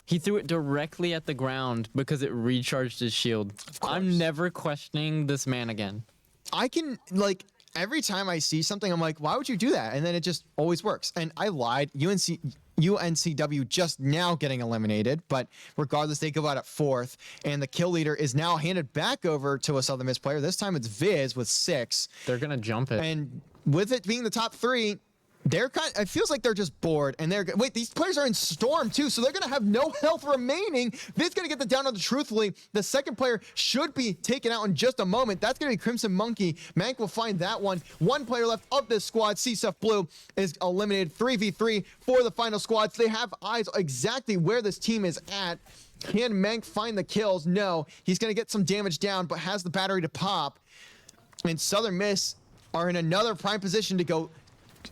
He threw it directly at the ground because it recharged his shield. I'm never questioning this man again. I can, like, every time I see something, I'm like, why would you do that? And then it just always works. And I lied. UNCW just now getting eliminated, but regardless, they go out at 4th, and the kill leader is now handed back over to a Southern Miss player. This time it's Viz with 6. They're gonna jump it. And with it being the top 3, it feels like they're just bored, and wait, these players are in Storm too, so they're gonna have no health remaining. Viz gonna get the down under. Truthfully, the second player should be taken out in just a moment. That's gonna be Crimson Monkey. Mank will find that one. One player left of this squad. CSUF Blue is eliminated. 3v3 for the final squads. They have eyes exactly where this team is at. Can Mank find the kills? No. He's gonna get some damage down, but has the battery to pop. And Southern Miss are in another prime position to go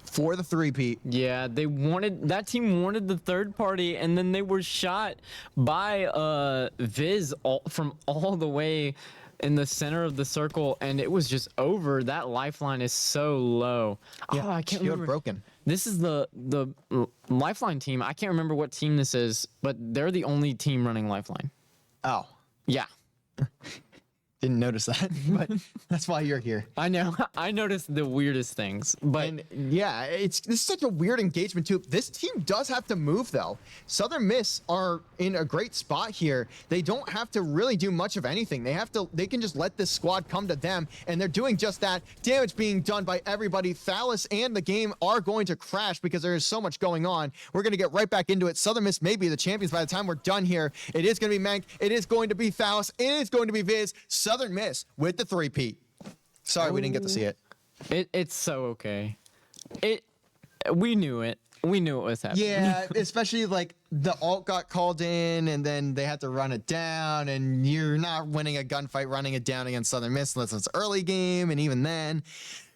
for the 3-peat. Yeah, that team wanted the third party, and then they were shot by Viz from all the way in the center of the circle, and it was just over. That lifeline is so low. Yeah, I can't shield remember. broken. This is the lifeline team. I can't remember what team this is, but they're the only team running lifeline. Oh, Yeah. didn't notice that, but that's why you're here. I know. I noticed the weirdest things, but And yeah, this is such a weird engagement too. This team does have to move though. Southern Miss are in a great spot here. They don't have to really do much of anything. They can just let this squad come to them, and they're doing just that. Damage being done by everybody. Thales and the game are going to crash because there is so much going on. We're going to get right back into it. Southern Miss may be the champions by the time we're done here. It is going to be Mank. It is going to be Thales. It is going to be Viz. Southern Miss with the 3-peat. Sorry, we didn't get to see it. it's so okay. We knew it. We knew it was happening. Yeah, especially like the ult got called in and then they had to run it down, and you're not winning a gunfight running it down against Southern Miss unless it's early game, and even then.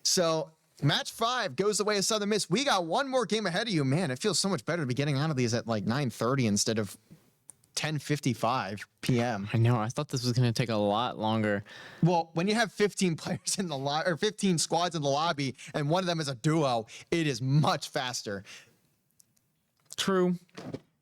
So match 5 goes the way of Southern Miss. We got one more game ahead of you. Man, it feels so much better to be getting out of these at like 9:30 instead of 10:55 p.m. I know. I thought this was going to take a lot longer. Well, when you have 15 players in the or 15 squads in the lobby, and one of them is a duo, it is much faster. True.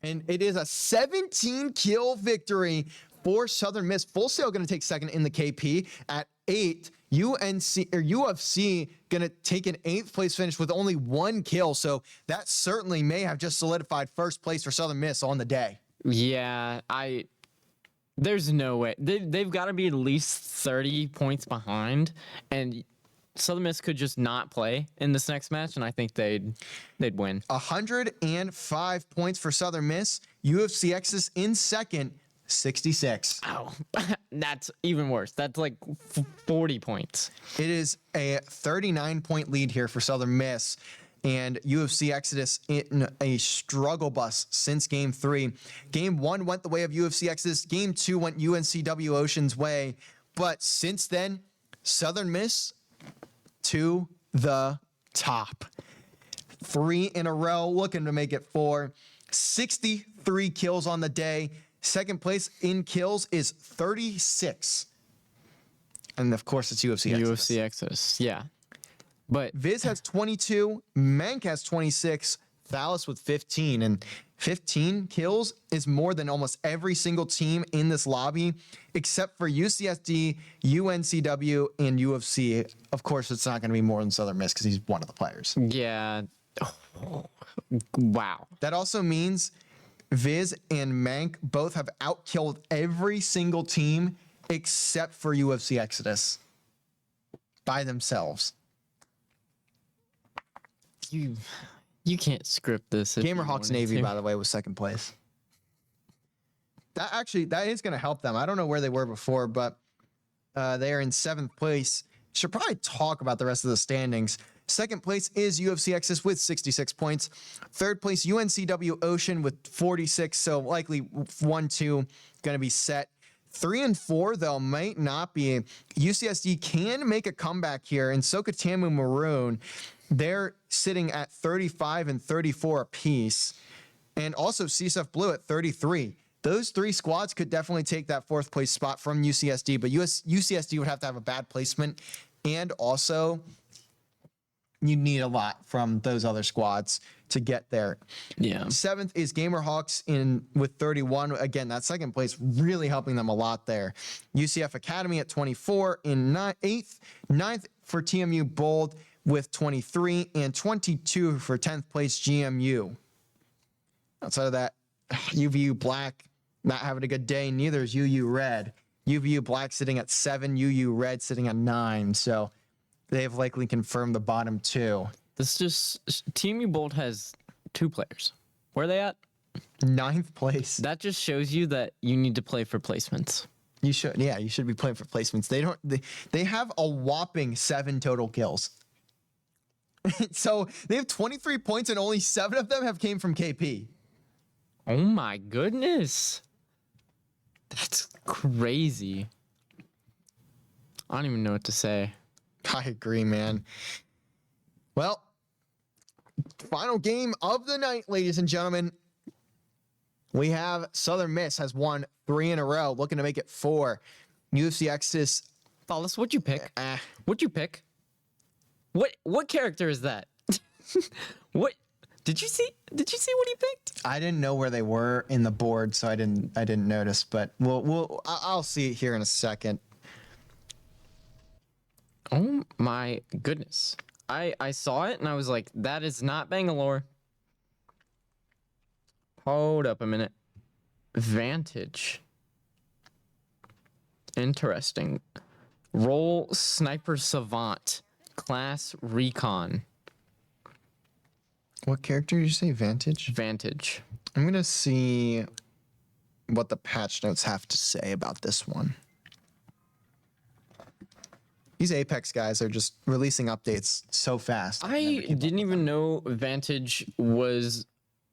And it is a 17 kill victory for Southern Miss. Full Sail going to take second in the KP at 8. UFC going to take an 8th place finish with only 1 kill. So that certainly may have just solidified first place for Southern Miss on the day. Yeah, there's no way. They've got to be at least 30 points behind, and Southern Miss could just not play in this next match, and I think they'd win. 105 points for Southern Miss. UFC Exodus in second, 66. Oh, that's even worse. That's like 40 points. It is a 39-point lead here for Southern Miss. And UFC Exodus in a struggle bus since Game 3. Game 1 went the way of UFC Exodus. Game 2 went UNCW Ocean's way. But since then, Southern Miss to the top. 3 in a row, looking to make it 4. 63 kills on the day. Second place in kills is 36. And of course, it's UFC Exodus. UFC Exodus, yeah. But Viz has 22, Mank has 26, Thales with 15, and 15 kills is more than almost every single team in this lobby, except for UCSD, UNCW, and UFC. Of course, it's not going to be more than Southern Miss because he's one of the players. yeah, wow. That also means Viz and Mank both have outkilled every single team except for UFC Exodus by themselves. You can't script this. Gamerhawks Navy, by the way, was second place. That is going to help them. I don't know where they were before, but they are in 7th place. Should probably talk about the rest of the standings. Second place is UFC Exodus with 66 points. Third place, UNCW Ocean with 46. So likely 1-2 going to be set. 3 and 4, though, might not be. UCSD can make a comeback here, and so could Tamu Maroon. They're sitting at 35 and 34 apiece. And also CSUF Blue at 33. those three squads could definitely take that fourth place spot from UCSD, but UCSD would have to have a bad placement, and also you need a lot from those other squads to get there. Yeah. 7th is Gamerhawks with 31. Again, that second place really helping them a lot there. UCF Academy at 24 in 8th. 9th for TMU Bold with 23 and 22 for 10th place GMU. Outside of that, UVU Black not having a good day. Neither is UU Red. UVU Black sitting at 7, UU Red sitting at 9. So they have likely confirmed the bottom two. This just TMU Bold has 2 players. Where are they at? 9th place. That just shows you that you need to play for placements. You should be playing for placements. They have a whopping 7 total kills. So they have 23 points and only 7 of them have came from KP. Oh my goodness. That's crazy. I don't even know what to say. I agree, man. Well, final game of the night, ladies and gentlemen. We have Southern Miss has won 3 in a row, looking to make it 4. UFCX's Follis, what'd you pick? What'd you pick? What character is that? What did you see? Did you see what he picked? I didn't know where they were in the board, so I didn't notice. But I'll see it here in a second. Oh my goodness. I saw it and I was like, that is not Bangalore. Hold up a minute. Vantage. Interesting. Role Sniper Savant. Class Recon. What character did you say? Vantage? Vantage. I'm going to see what the patch notes have to say about this one. These Apex guys are just releasing updates so fast. I didn't even know Vantage was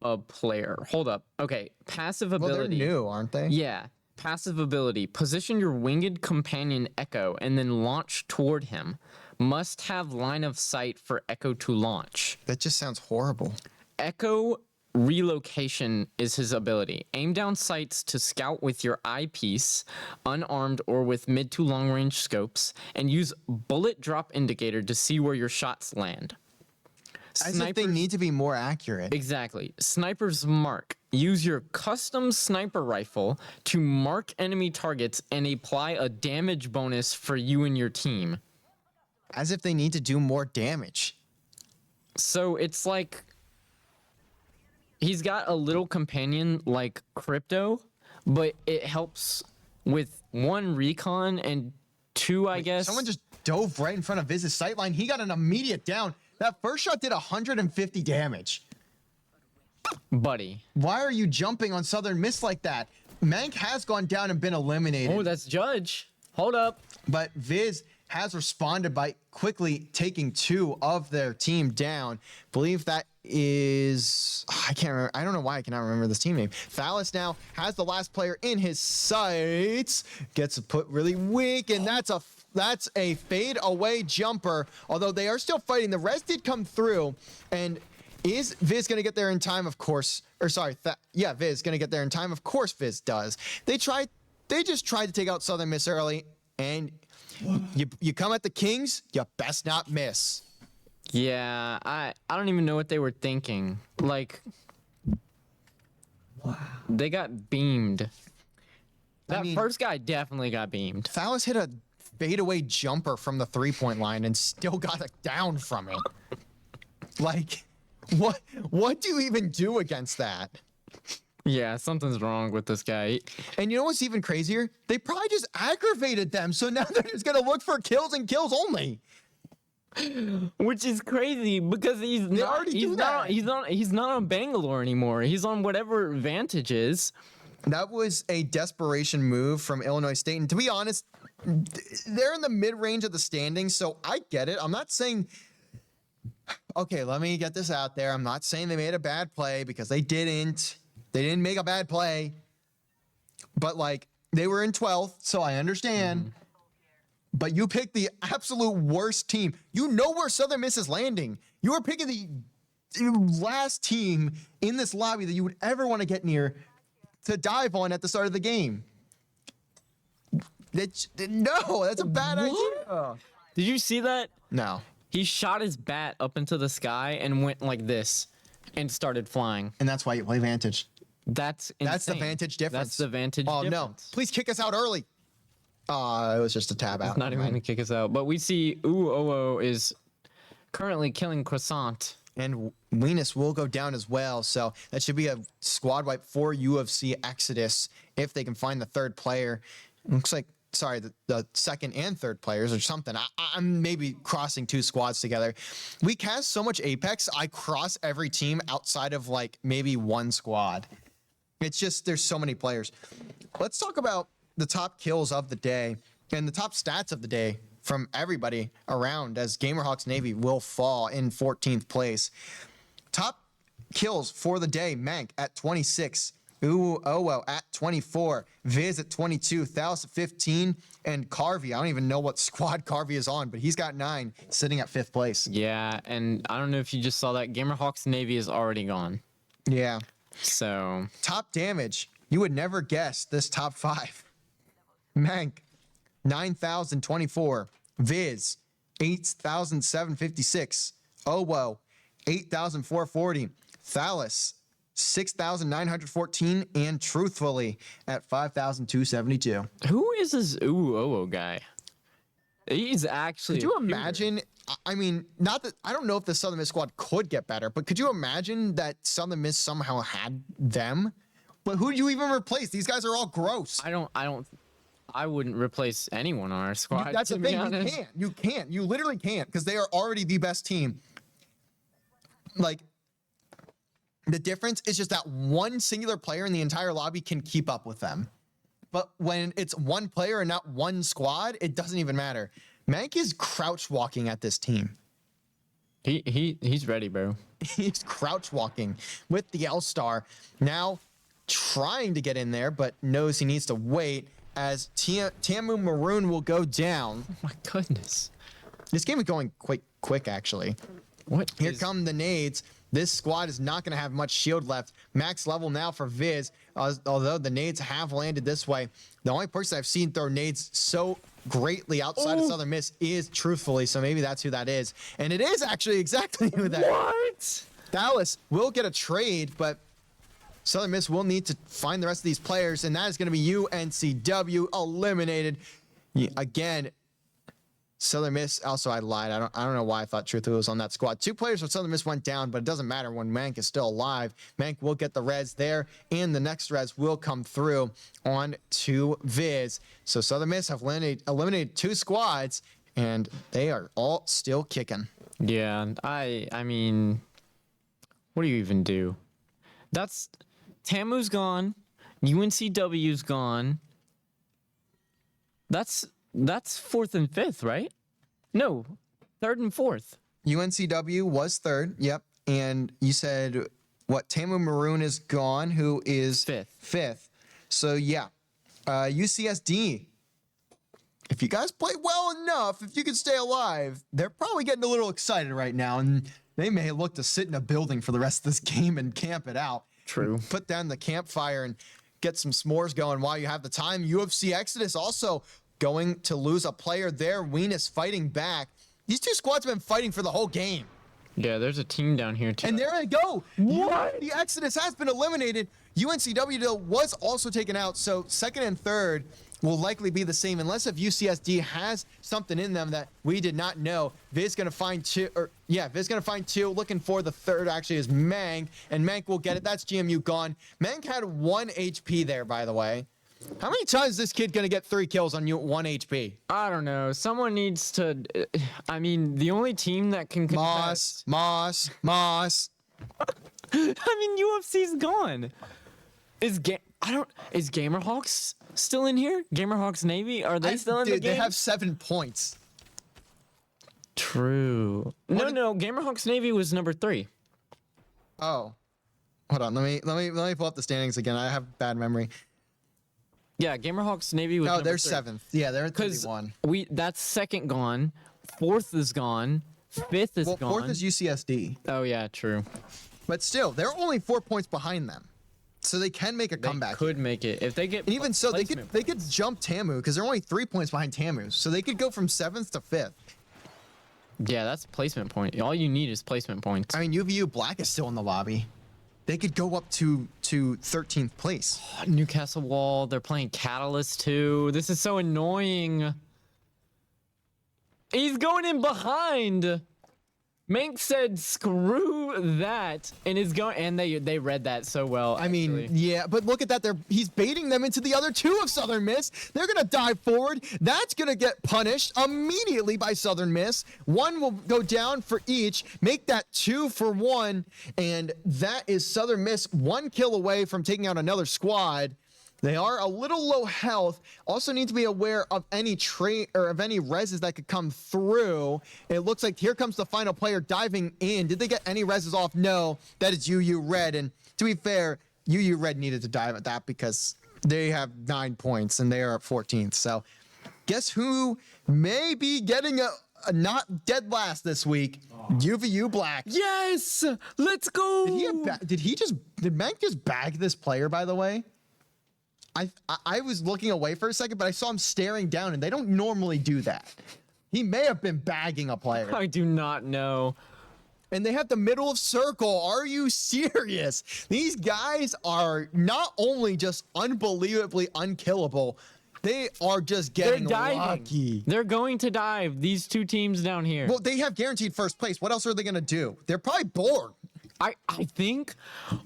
a player. Hold up. Okay. Passive ability. Well, they're new, aren't they? Yeah. Passive ability. Position your winged companion Echo and then launch toward him. Must have line of sight for Echo to launch. That just sounds horrible. Echo relocation is his ability. Aim down sights to scout with your eyepiece, unarmed or with mid to long range scopes, and use bullet drop indicator to see where your shots land. As if they need to be more accurate. Exactly. Sniper's mark. Use your custom sniper rifle to mark enemy targets and apply a damage bonus for you and your team. As if they need to do more damage. So it's like he's got a little companion like Crypto, but it helps with 1 recon and 2, I guess. Someone just dove right in front of Viz's sightline. He got an immediate down. That first shot did 150 damage. Buddy. Why are you jumping on Southern Miss like that? Mank has gone down and been eliminated. Oh, that's Judge. Hold up. But Viz has responded by quickly taking 2 of their team down. Believe that is, I can't remember. I don't know why I cannot remember this team name. Phallus now has the last player in his sights. Gets put really weak, and that's a fade away jumper. Although they are still fighting. The rest did come through, and is Viz going to get there in time? Of course. Or sorry, Viz going to get there in time. Of course Viz does. They just tried to take out Southern Miss early, and you come at the Kings, you best not miss. Yeah, I don't even know what they were thinking. Like, wow. They got beamed. That first guy definitely got beamed. Phallus hit a fadeaway jumper from the 3-point line and still got it down from it. Like, what do you even do against that? Yeah, something's wrong with this guy. And you know what's even crazier? They probably just aggravated them, so now they're just gonna look for kills and kills only. Which is crazy because he's not on Bangalore anymore. He's on whatever Vantage is. That was a desperation move from Illinois State. And to be honest, they're in the mid-range of the standings, so I get it. I'm not saying, okay, let me get this out there. I'm not saying they made a bad play because they didn't. They didn't make a bad play. But, like, they were in 12th, so I understand. Mm-hmm. But you picked the absolute worst team. You know where Southern Miss is landing. You are picking the last team in this lobby that you would ever want to get near. to dive on at the start of the game. No, that's a bad idea. Did you see that? No. He shot his bat up into the sky and went like this and started flying. And that's why you play Vantage. That's insane. That's the Vantage difference. That's the Vantage Oh, difference. no. Please kick us out early. It was just a tab out. Not even going to kick us out. But we see Uoo is currently killing Croissant. And Venus will go down as well. So that should be a squad wipe for UFC Exodus if they can find the third player. Looks like, sorry, the second and third players or something. I'm maybe crossing two squads together. We cast so much Apex, I cross every team outside of like maybe one squad. It's just, there's so many players. Let's talk about the top kills of the day and the top stats of the day from everybody around, as Gamerhawks Navy will fall in 14th place. Top kills for the day: Mank at 26, Uoo at 24, Viz at 22, Thalos at 15, and Carvey. I don't even know what squad Carvey is on, but he's got 9, sitting at 5th place. Yeah, and I don't know if you just saw that. Gamerhawks Navy is already gone. Yeah. So Top damage. You would never guess this top 5. Mank, 9,024. Viz, 8,756. Owo, 8,440. Thalos, 6,914. And Truthfully at 5,272. who is this Uoo guy? He's actually. Could you imagine? I mean, not that I don't know if the Southern Miss squad could get better, but could you imagine that Southern Miss somehow had them? But who do you even replace? These guys are all gross. I wouldn't replace anyone on our squad. That's to the be thing. honest. You can't. You literally can't, because they are already the best team. Like, the difference is just that one singular player in the entire lobby can keep up with them. But when it's one player and not one squad, it doesn't even matter. Mank is crouch walking at this team. He's ready, bro. He's crouch walking with the L-Star, now trying to get in there, but knows he needs to wait as Tamu Maroon will go down. Oh my goodness. This game is going quite quick, actually. What? Here come the nades. This squad is not going to have much shield left. Max level now for Viz, although the nades have landed this way. The only person I've seen throw nades so greatly outside of Southern Miss is Truthfully, so maybe that's who that is. And it is actually exactly who that is. What? Dallas will get a trade, but Southern Miss will need to find the rest of these players, and that is going to be UNCW eliminated. Again, Southern Miss, also I lied. I don't know why I thought Truthfully was on that squad. 2 players from Southern Miss went down, but it doesn't matter when Mank is still alive. Mank will get the res there, and the next res will come through on to Viz. So Southern Miss have eliminated 2 squads, and they are all still kicking. Yeah, I mean, what do you even do? That's Tamu's gone, UNCW's gone. That's 4th and 5th, right? No, 3rd and 4th. UNCW was 3rd, yep. And you said, what, Tamu Maroon is gone, who is 5th. So, yeah. UCSD, if you guys play well enough, if you can stay alive, they're probably getting a little excited right now, and they may look to sit in a building for the rest of this game and camp it out. True. Put down the campfire and get some s'mores going while you have the time. UFC Exodus also going to lose a player there. Venus fighting back. These 2 squads have been fighting for the whole game. Yeah, there's a team down here too. And there they go. What? The Exodus has been eliminated. UNCW was also taken out, so 2nd and 3rd will likely be the same, unless if UCSD has something in them that we did not know. Viz gonna find 2, Viz gonna find 2. Looking for the 3rd actually is Mank, and Mank will get it. That's GMU gone. Mank had 1 HP there, by the way. How many times is this kid gonna get 3 kills on 1 HP? I don't know. Someone needs to. I mean, the only team that can contest. Moss. I mean, UFC's gone. Is Gamerhawks still in here? Gamerhawks Navy? Are they still in the game? They have 7 points. True. No. Gamerhawks Navy was number 3. Oh, hold on. Let me pull up the standings again. I have bad memory. Yeah, Gamerhawks Navy was. Oh, number they're 3. 7th. Yeah, they're at 31. That's 2nd gone. 4th is gone. 5th is gone. 4th is UCSD. Oh yeah, true. But still, they're only 4 points behind them. So they can make a They comeback. could make it if they get. And even so, placement. they could jump Tamu because they're only 3 points behind Tamu. So they could go from 7th to 5th. Yeah, that's placement point. All you need is placement points. I mean, UVU Black is still in the lobby. They could go up to 13th place. Newcastle Wall. They're playing Catalyst too. This is so annoying. He's going in behind. Mank said, "Screw that," and is going. And they read that so well. I mean, actually. yeah, but look at that. He's baiting them into the other 2 of Southern Miss. They're gonna dive forward. That's gonna get punished immediately by Southern Miss. 1 will go down for each. Make that 2 for 1, and that is Southern Miss 1 kill away from taking out another squad. They are a little low health. Also need to be aware of any trait or of any reses that could come through. It looks like here comes the final player diving in. Did they get any reses off? No, that is UU Red. And to be fair, UU Red needed to dive at that because they have 9 points and they are at 14th. So guess who may be getting a not dead last this week? UVU Black. Yes, let's go. Did Mank just bag this player, by the way? I was looking away for a second, but I saw him staring down, and they don't normally do that. He may have been bagging a player. I do not know. And they have the middle of circle. Are you serious? These guys are not only just unbelievably unkillable, they are just getting lucky. They're going to dive. These 2 teams down here. Well, they have guaranteed first place. What else are they going to do? They're probably bored. I think,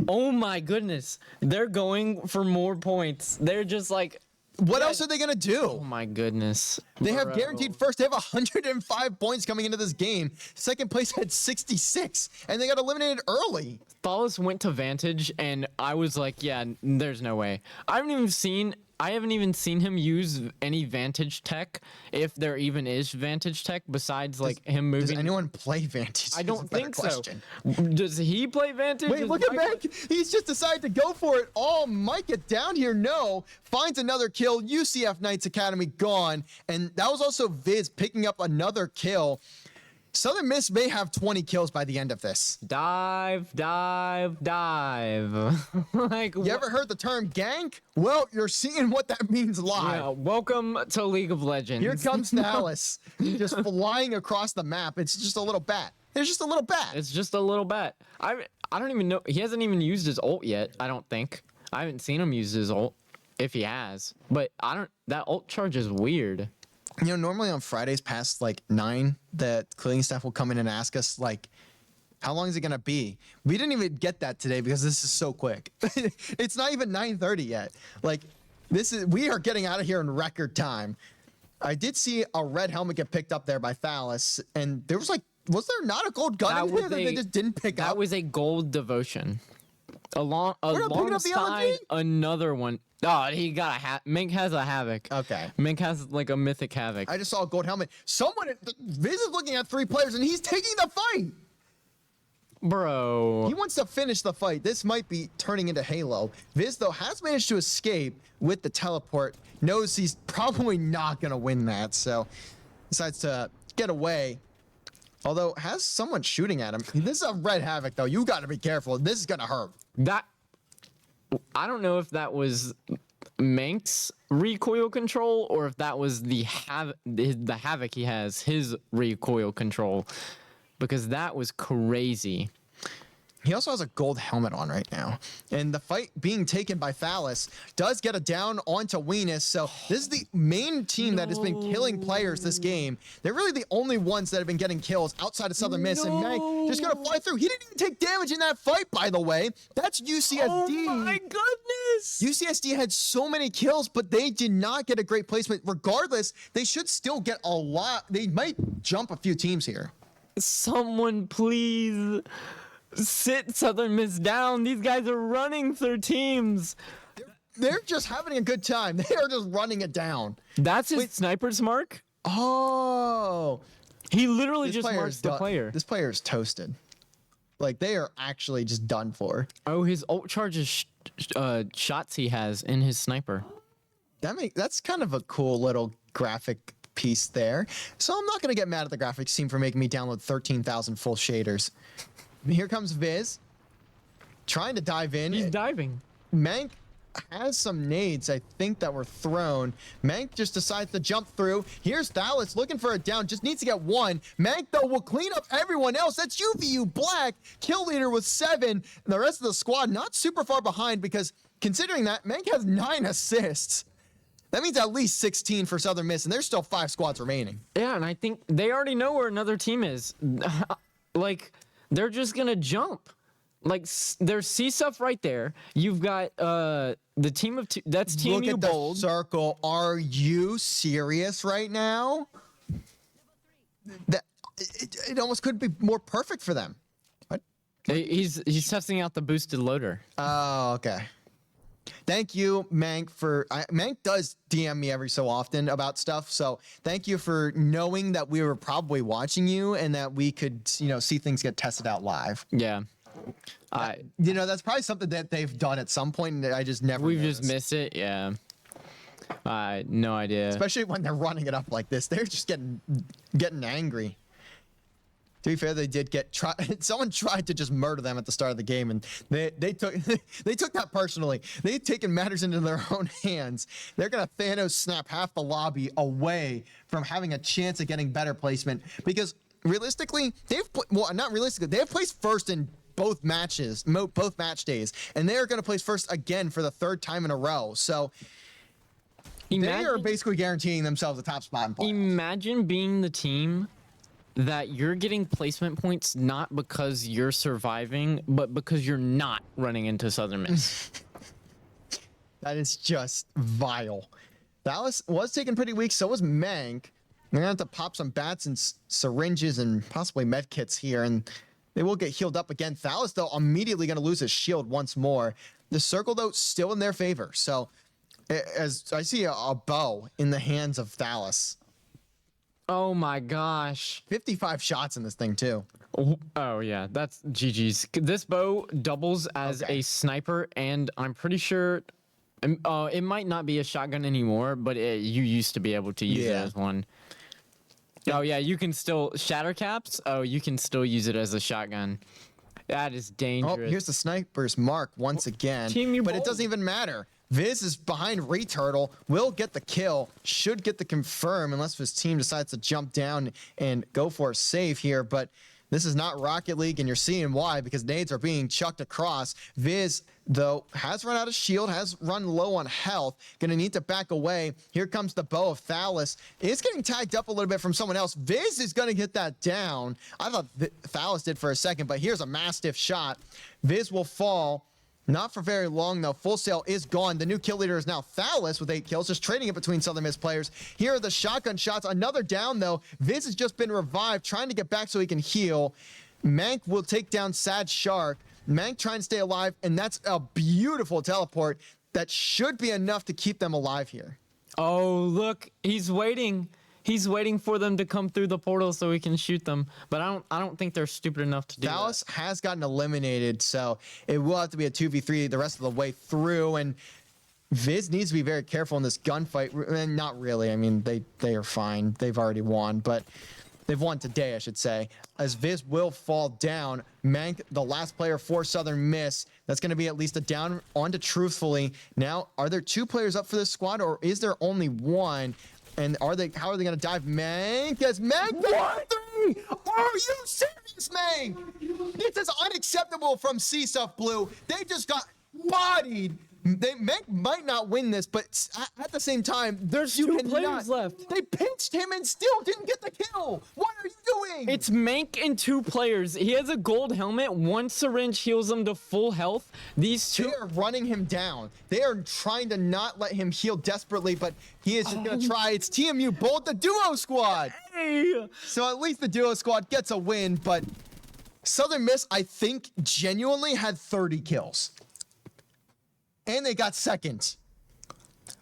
oh my goodness, they're going for more points. They're just like, What else are they going to do? oh my goodness. They have Bro. guaranteed first. They have 105 points coming into this game. Second place had 66, and they got eliminated early. Thalos went to Vantage, and I was like, yeah, there's no way. I haven't even seen him use any Vantage tech, if there even is Vantage tech, besides like him moving. Does anyone play Vantage? I don't think so. Question. Does he play Vantage? Wait, Does look at Mike- Mac. He's just decided to go for it. Oh, might get down here. No. Finds another kill. UCF Knights Academy gone. And that was also Viz picking up another kill. Southern Miss may have 20 kills by the end of this. Dive. Like, You ever heard the term gank? Well, you're seeing what that means live. yeah, welcome to League of Legends. Here comes Dallas, just flying across the map. It's just a little bat. It's just a little bat. It's just a little bit. I don't even know. He hasn't even used his ult yet. I don't think. I haven't seen him use his ult, if he has. But that ult charge is weird. You know, normally on Fridays past like 9, the cleaning staff will come in and ask us like, how long is it going to be? We didn't even get that today because this is so quick. It's not even 9:30 yet. Like we are getting out of here in record time. I did see a red helmet get picked up there by Thalos, and was there not a gold gun in here that they just didn't pick up? That was a gold devotion. not picking up the Alongside LMG? another one. Oh, he got Mink has a Havoc. Okay. Mink has like a mythic Havoc. I just saw a gold helmet. Viz is looking at 3 players, and he's taking the fight. Bro. He wants to finish the fight. This might be turning into Halo. Viz, though, has managed to escape with the teleport. Knows he's probably not going to win that, so decides to get away. Although, has someone shooting at him. This is a red Havoc, though. You got to be careful. This is going to hurt. I don't know if that was Mank's recoil control or if that was the Havoc he has, his recoil control. Because that was crazy. He also has a gold helmet on right now. And the fight being taken by Thalos does get a down onto Weenus. So this is the main team that has been killing players this game. They're really the only ones that have been getting kills outside of Southern Miss. And Mank just going to fly through. He didn't even take damage in that fight, by the way. That's UCSD. Oh my goodness. UCSD had so many kills, but they did not get a great placement. Regardless, they should still get a lot. They might jump a few teams here. Someone please sit Southern Miss down. These guys are running through teams. They're just having a good time. They are just running it down. That's his sniper's mark? Oh. He literally just marks the player. This player is toasted. Like, they are actually just done for. Oh, his ult charges shots he has in his sniper. That's kind of a cool little graphic piece there. So I'm not going to get mad at the graphics team for making me download 13,000 full shaders. Here comes Viz. Trying to dive in. He's diving. Mank has some nades, I think, that were thrown. Mank just decides to jump through. Here's Dallas looking for a down, just needs to get one. Mank, though, will clean up everyone else. That's UVU Black, kill leader with 7. And the rest of the squad not super far behind because considering that, Mank has 9 assists. That means at least 16 for Southern Miss, and there's still 5 squads remaining. Yeah, and I think they already know where another team is. Like, they're just going to jump. Like, there's C-Stuff right there. You've got the team of two. That's Team Look U at the Bold. circle. Are you serious right now? That it almost could be more perfect for them. What? He's testing out the boosted loader. Oh, okay. Thank you, Mank, Mank does DM me every so often about stuff, so thank you for knowing that we were probably watching you and that we could, see things get tested out live. Yeah. That's probably something that they've done at some point, and I just never We've noticed. just missed it. Yeah. No idea. Especially when they're running it up like this. They're just getting angry. To be fair, they did someone tried to just murder them at the start of the game, and they took they took that personally. They've taken matters into their own hands. They're gonna Thanos snap half the lobby away from having a chance at getting better placement because realistically, they've placed first in both matches, both match days, and they are gonna place first again for the 3rd time in a row. So they are basically guaranteeing themselves a top spot in playoffs. Imagine being the team that you're getting placement points not because you're surviving, but because you're not running into Southern Miss. That is just vile. Dallas was taken pretty weak, so was Mank. They're gonna have to pop some bats and syringes and possibly med kits here, and they will get healed up again. Dallas, though, immediately gonna lose his shield once more. The circle, though, still in their favor. So, as I see a bow in the hands of Dallas. Oh my gosh. 55 shots in this thing, too. Oh yeah, that's GG's. This bow doubles as a sniper, and I'm pretty sure it might not be a shotgun anymore, but you used to be able to use it as one. Oh yeah, you can still shatter caps. Oh, you can still use it as a shotgun. That is dangerous. Oh, here's the sniper's mark once again. But it doesn't even matter. Viz is behind Returtle, will get the kill, should get the confirm unless his team decides to jump down and go for a save here. But this is not Rocket League, and you're seeing why, because nades are being chucked across. Viz, though, has run out of shield, has run low on health, gonna need to back away. Here comes the bow of Thalys. It's getting tagged up a little bit from someone else. Viz is gonna get that down. I thought Thalys did for a second, but here's a mastiff shot. Viz will fall. Not for very long, though. Full Sail is gone. The new kill leader is now Thalys with 8 kills, just trading it between Southern Miss players. Here are the shotgun shots. Another down, though. Viz has just been revived, trying to get back so he can heal. Mank will take down Sad Shark. Mank trying to stay alive, and that's a beautiful teleport that should be enough to keep them alive here. Oh, look, he's waiting. He's waiting for them to come through the portal so he can shoot them. But I don't think they're stupid enough to do that. Dallas has gotten eliminated, so it will have to be a 2v3 the rest of the way through. And Viz needs to be very careful in this gunfight. And not really. I mean, they are fine. They've already won, but they've won today, I should say. As Viz will fall down, Mank, the last player for Southern Miss, that's going to be at least a down onto Truthfully. Now, are there 2 players up for this squad, or is there only 1? And how are they going to dive? Mank, as Mank, what? 3! Are you serious, Mank? This is unacceptable from C-Stuff Blue. They just got bodied. Mank might not win this, but at the same time, There's 2 players left. They pinched him and still didn't get the kill. What are you doing? It's Mank and 2 players. He has a gold helmet. 1 syringe heals him to full health. These 2 They are running him down. They are trying to not let him heal desperately, but he is just going to try. It's TMU Bolt, the duo squad. Hey. So at least the duo squad gets a win, but Southern Miss, I think, genuinely had 30 kills. And they got second.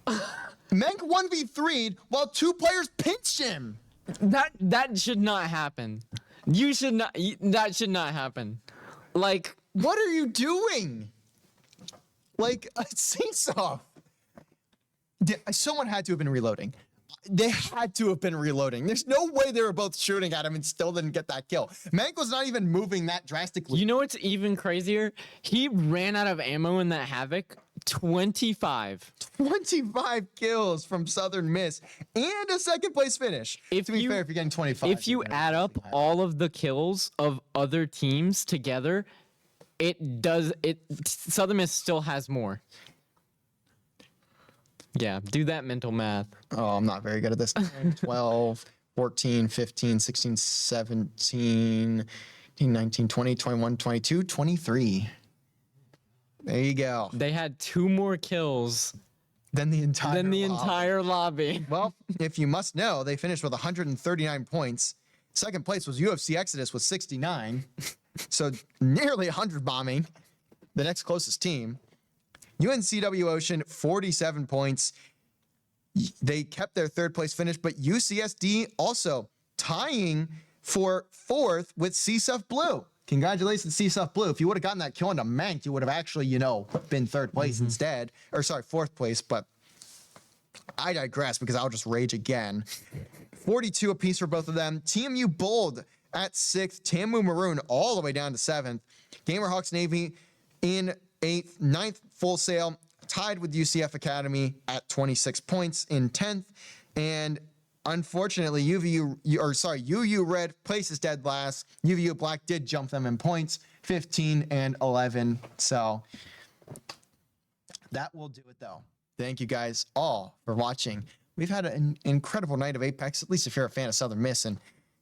Mank 1v3'd while 2 players pinched him. That should not happen. You should not. That should not happen. Like, what are you doing? Like, Seesaw. Someone had to have been reloading. They had to have been reloading. There's no way they were both shooting at him and still didn't get that kill. Mank was not even moving that drastically. You know what's even crazier? He ran out of ammo in that Havoc. 25. 25 kills from Southern Miss and a second place finish. If to be you- fair, if you're getting 25. If you add up all of the kills of other teams together, Southern Miss still has more. Yeah, do that mental math. Oh, I'm not very good at this. 10, 12, 14, 15, 16, 17, 18, 19, 20, 21, 22, 23. There you go. They had 2 more kills Then the entire than the lobby. entire lobby. Well, if you must know, they finished with 139 points. Second place was UFC Exodus with 69. So nearly 100 bombing. The next closest team. UNCW Ocean, 47 points. They kept their third place finish, but UCSD also tying for fourth with CSUF Blue. Congratulations, CSUF Blue. If you would have gotten that kill into Mank, you would have actually, been third place instead. Or sorry, fourth place, but I digress because I'll just rage again. 42 apiece for both of them. TMU Bold at 6th. Tamu Maroon all the way down to 7th. Gamerhawks Navy in 8th. 9th Full Sail tied with UCF Academy at 26 points in 10th. And unfortunately, UU Red places dead last. UVU Black did jump them in points, 15 and 11. So that will do it, though. Thank you guys all for watching. We've had an incredible night of Apex, at least if you're a fan of Southern Miss. And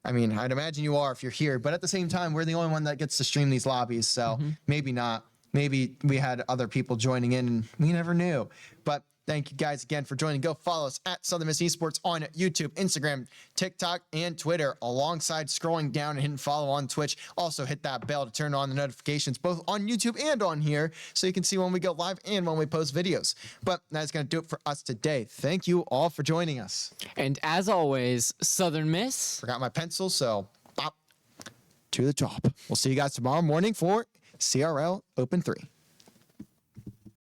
I mean, I'd imagine you are if you're here. But at the same time, we're the only one that gets to stream these lobbies. So maybe not. Maybe we had other people joining in and we never knew. But thank you guys again for joining. Go follow us at Southern Miss Esports on YouTube, Instagram, TikTok, and Twitter, alongside scrolling down and hitting follow on Twitch. Also hit that bell to turn on the notifications, both on YouTube and on here, so you can see when we go live and when we post videos. But that's going to do it for us today. Thank you all for joining us. And as always, Southern Miss. Forgot my pencil, so bop to the top. We'll see you guys tomorrow morning for CRL Open 3.